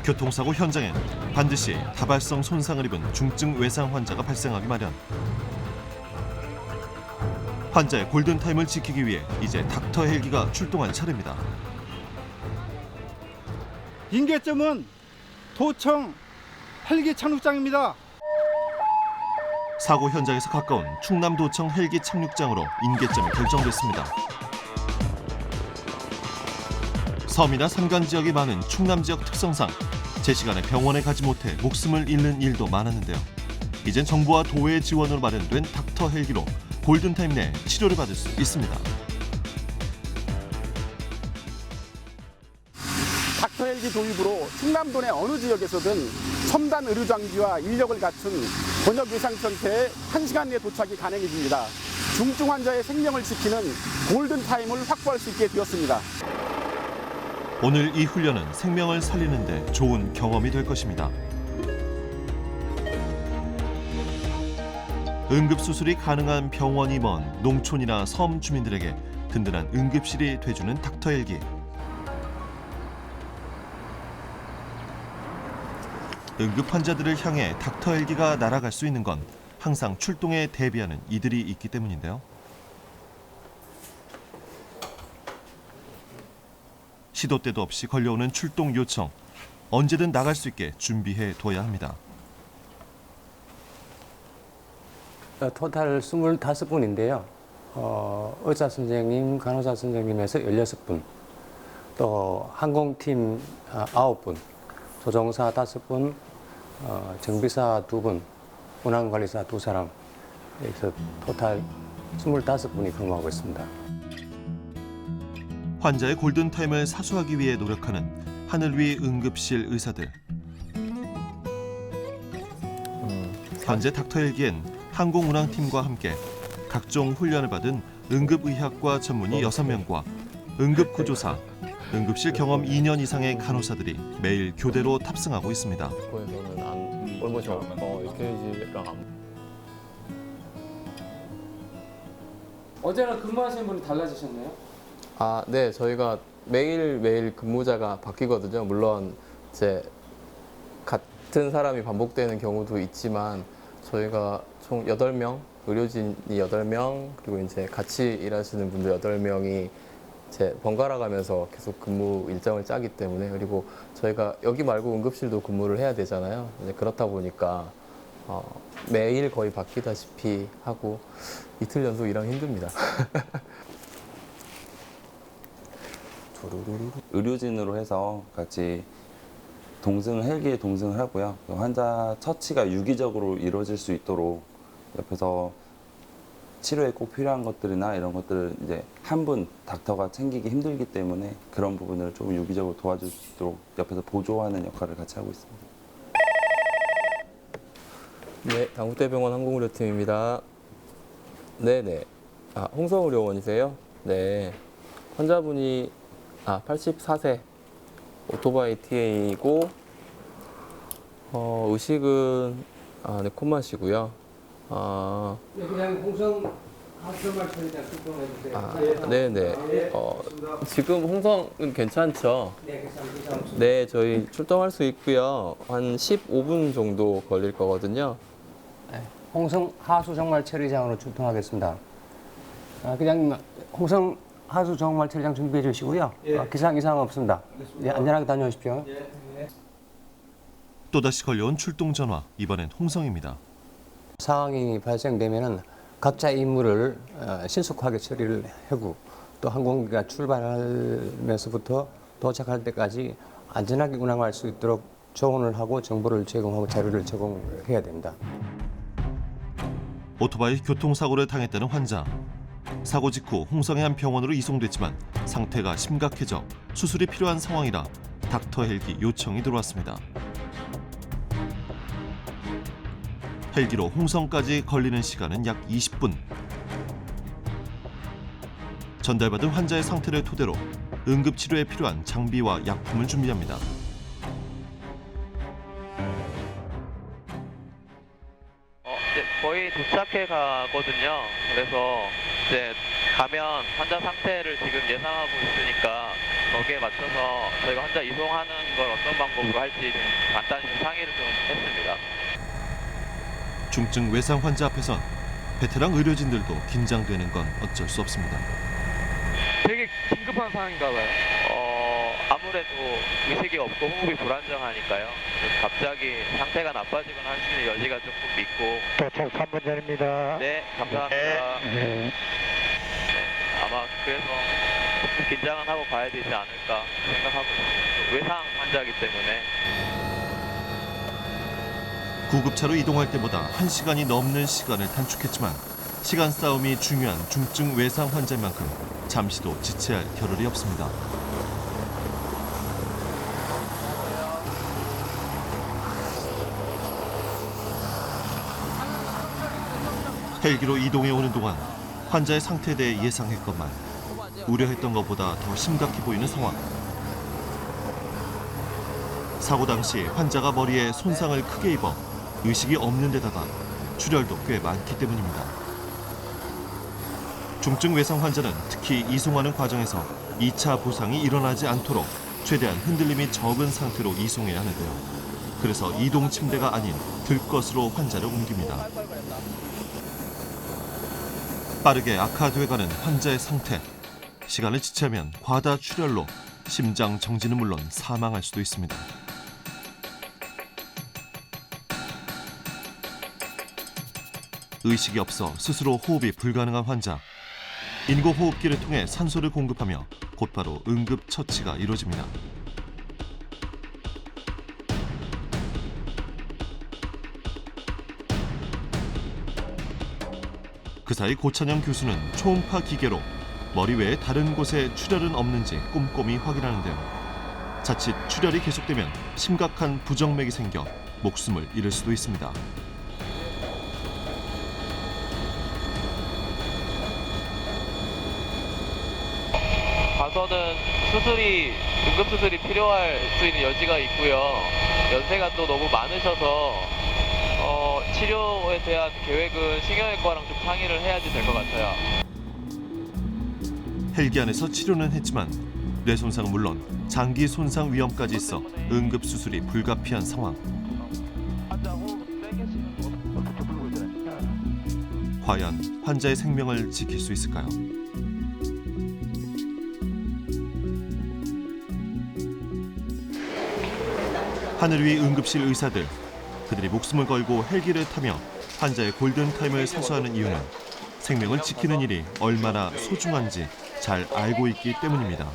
교통사고 현장엔 반드시 다발성 손상을 입은 중증 외상 환자가 발생하기 마련. 환자의 골든타임을 지키기 위해 이제 닥터 헬기가 출동할 차례입니다. 인계점은 도청 헬기 착륙장입니다. 사고 현장에서 가까운 충남도청 헬기 착륙장으로 인계점이 결정됐습니다. 섬이나 산간 지역이 많은 충남 지역 특성상 제 시간에 병원에 가지 못해 목숨을 잃는 일도 많았는데요. 이젠 정부와 도의 지원으로 마련된 닥터 헬기로 골든타임 내에 치료를 받을 수 있습니다. 닥터 헬기 도입으로 충남도 내 어느 지역에서든 첨단 의료 장비와 인력을 갖춘 번역 예상센터에 1시간 내에 도착이 가능해집니다. 중증 환자의 생명을 지키는 골든타임을 확보할 수 있게 되었습니다. 오늘 이 훈련은 생명을 살리는 데 좋은 경험이 될 것입니다. 응급수술이 가능한 병원이 먼 농촌이나 섬 주민들에게 든든한 응급실이 돼주는 닥터 헬기. 응급 환자들을 향해 닥터 헬기가 날아갈 수 있는 건 항상 출동에 대비하는 이들이 있기 때문인데요. 시도 때도 없이 걸려오는 출동 요청. 언제든 나갈 수 있게 준비해 둬야 합니다. 토탈 25분인데요. 의사 선생님, 간호사 선생님에서 16분, 또 항공팀 9분, 조종사 5분, 정비사 2분, 운항관리사 2사람, 그래서 토탈 25분이 근무하고 있습니다. 환자의 골든타임을 사수하기 위해 노력하는 하늘 위 응급실 의사들. 현재 닥터 헬기엔 항공운항팀과 함께 각종 훈련을 받은 응급의학과 전문의 6명과 응급구조사, 응급실 경험 2년 이상의 간호사들이 매일 교대로 탑승하고 있습니다. 어제랑 근무하시는 분이 달라지셨나요? 네, 저희가 매일 근무자가 바뀌거든요. 물론 이제 같은 사람이 반복되는 경우도 있지만 저희가 총 8명, 의료진이 8명, 그리고 이제 같이 일하시는 분들 8명이 이제 번갈아 가면서 계속 근무 일정을 짜기 때문에, 그리고 저희가 여기 말고 응급실도 근무를 해야 되잖아요. 이제 그렇다 보니까 매일 거의 바뀌다시피 하고 이틀 연속 일하기 힘듭니다. 의료진으로 해서 같이 헬기에 동승을 하고요. 환자 처치가 유기적으로 이루어질 수 있도록 옆에서 치료에 꼭 필요한 것들이나 이런 것들을 이제 한 분 닥터가 챙기기 힘들기 때문에 그런 부분을 좀 유기적으로 도와줄 수 있도록 옆에서 보조하는 역할을 같이 하고 있습니다. 네, 당국대병원 항공의료팀입니다. 네네. 홍성의료원이세요? 네. 환자분이 84세 오토바이 TA이고 의식은 네, 콧맛이고요. 그냥 홍성 하수정말 처리장 출동해주세요. 네네. 지금 홍성은 괜찮죠? 네, 괜찮습니다. 네, 저희 출동할 수 있고요. 한 15분 정도 걸릴 거거든요. 홍성 하수 정말 처리장으로 출동하겠습니다. 그냥 홍성 하수 정말 처리장 준비해 주시고요. 기상 이상 없습니다. 네, 안전하게 다녀오십시오. 또다시 걸려온 출동 전화. 이번엔 홍성입니다. 상황이 발생되면은 각자의 임무를 신속하게 처리를 하고, 또 항공기가 출발하면서부터 도착할 때까지 안전하게 운항할 수 있도록 조언을 하고 정보를 제공하고 자료를 제공해야 됩니다. 오토바이 교통사고를 당했다는 환자. 사고 직후 홍성의 한 병원으로 이송됐지만 상태가 심각해져 수술이 필요한 상황이라 닥터 헬기 요청이 들어왔습니다. 헬기로 홍성까지 걸리는 시간은 약 20분. 전달받은 환자의 상태를 토대로 응급치료에 필요한 장비와 약품을 준비합니다. 거의 도착해 가거든요. 그래서 이제 가면 환자 상태를 지금 예상하고 있으니까 거기에 맞춰서 저희가 환자 이송하는 걸 어떤 방법으로 할지 좀 간단히 상의를 좀 했습니다. 중증 외상 환자 앞에선 베테랑 의료진들도 긴장되는 건 어쩔 수 없습니다. 되게 긴급한 상황인가 봐요. 아무래도 의식이 없고 호흡이 불안정하니까요. 갑자기 상태가 나빠지거나 할 수 있는 여지가 조금 있고. 도착 3분 전입니다. 네, 감사합니다. 네. 아마 그래서 조금 긴장은 하고 가야 되지 않을까 생각하고 있습니다. 외상 환자이기 때문에. 구급차로 이동할 때보다 1시간이 넘는 시간을 단축했지만 시간 싸움이 중요한 중증 외상 환자인 만큼 잠시도 지체할 겨를이 없습니다. 헬기로 이동해 오는 동안 환자의 상태에 대해 예상했건만 우려했던 것보다 더 심각해 보이는 상황. 사고 당시 환자가 머리에 손상을 크게 입어 의식이 없는 데다가 출혈도 꽤 많기 때문입니다. 중증 외상 환자는 특히 이송하는 과정에서 2차 부상이 일어나지 않도록 최대한 흔들림이 적은 상태로 이송해야 하는데요. 그래서 이동 침대가 아닌 들것으로 환자를 옮깁니다. 빠르게 악화돼가는 환자의 상태. 시간을 지체하면 과다 출혈로 심장 정지는 물론 사망할 수도 있습니다. 의식이 없어 스스로 호흡이 불가능한 환자. 인공호흡기를 통해 산소를 공급하며 곧바로 응급처치가 이루어집니다. 그 사이 고찬영 교수는 초음파 기계로 머리 외에 다른 곳에 출혈은 없는지 꼼꼼히 확인하는데요. 자칫 출혈이 계속되면 심각한 부정맥이 생겨 목숨을 잃을 수도 있습니다. 가서는 응급수술이 필요할 수 있는 여지가 있고요. 연세가 또 너무 많으셔서 치료에 대한 계획은 신경외과랑 좀 상의를 해야지 될 것 같아요. 헬기 안에서 치료는 했지만 뇌 손상은 물론 장기 손상 위험까지 있어 응급수술이 불가피한 상황. 과연 환자의 생명을 지킬 수 있을까요? 하늘 위 응급실 의사들, 그들이 목숨을 걸고 헬기를 타며 환자의 골든타임을 사수하는 이유는 생명을 지키는 일이 얼마나 소중한지 잘 알고 있기 때문입니다.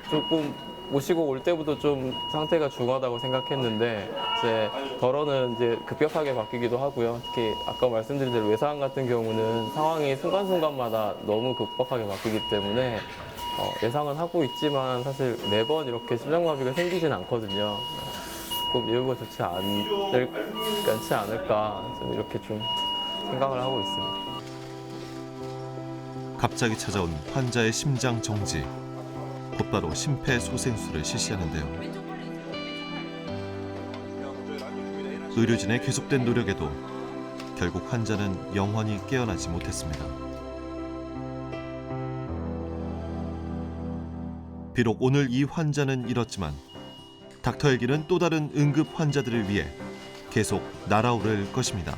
조금 모시고 올 때부터 좀 상태가 중하다고 생각했는데 이제 덜어는 이제 급격하게 바뀌기도 하고요. 특히 아까 말씀드린 대로 외상 같은 경우는 상황이 순간순간마다 너무 급박하게 바뀌기 때문에 예상은 하고 있지만 사실 매번 이렇게 심장마비가 생기진 않거든요. 조금 예후가 좋지 않지 않을까 좀 이렇게 좀 생각을 하고 있습니다. 갑자기 찾아온 환자의 심장 정지. 곧바로 심폐소생술을 실시하는데요. 의료진의 계속된 노력에도 결국 환자는 영원히 깨어나지 못했습니다. 비록 오늘 이 환자는 잃었지만 닥터 헬기는 또 다른 응급 환자들을 위해 계속 날아오를 것입니다.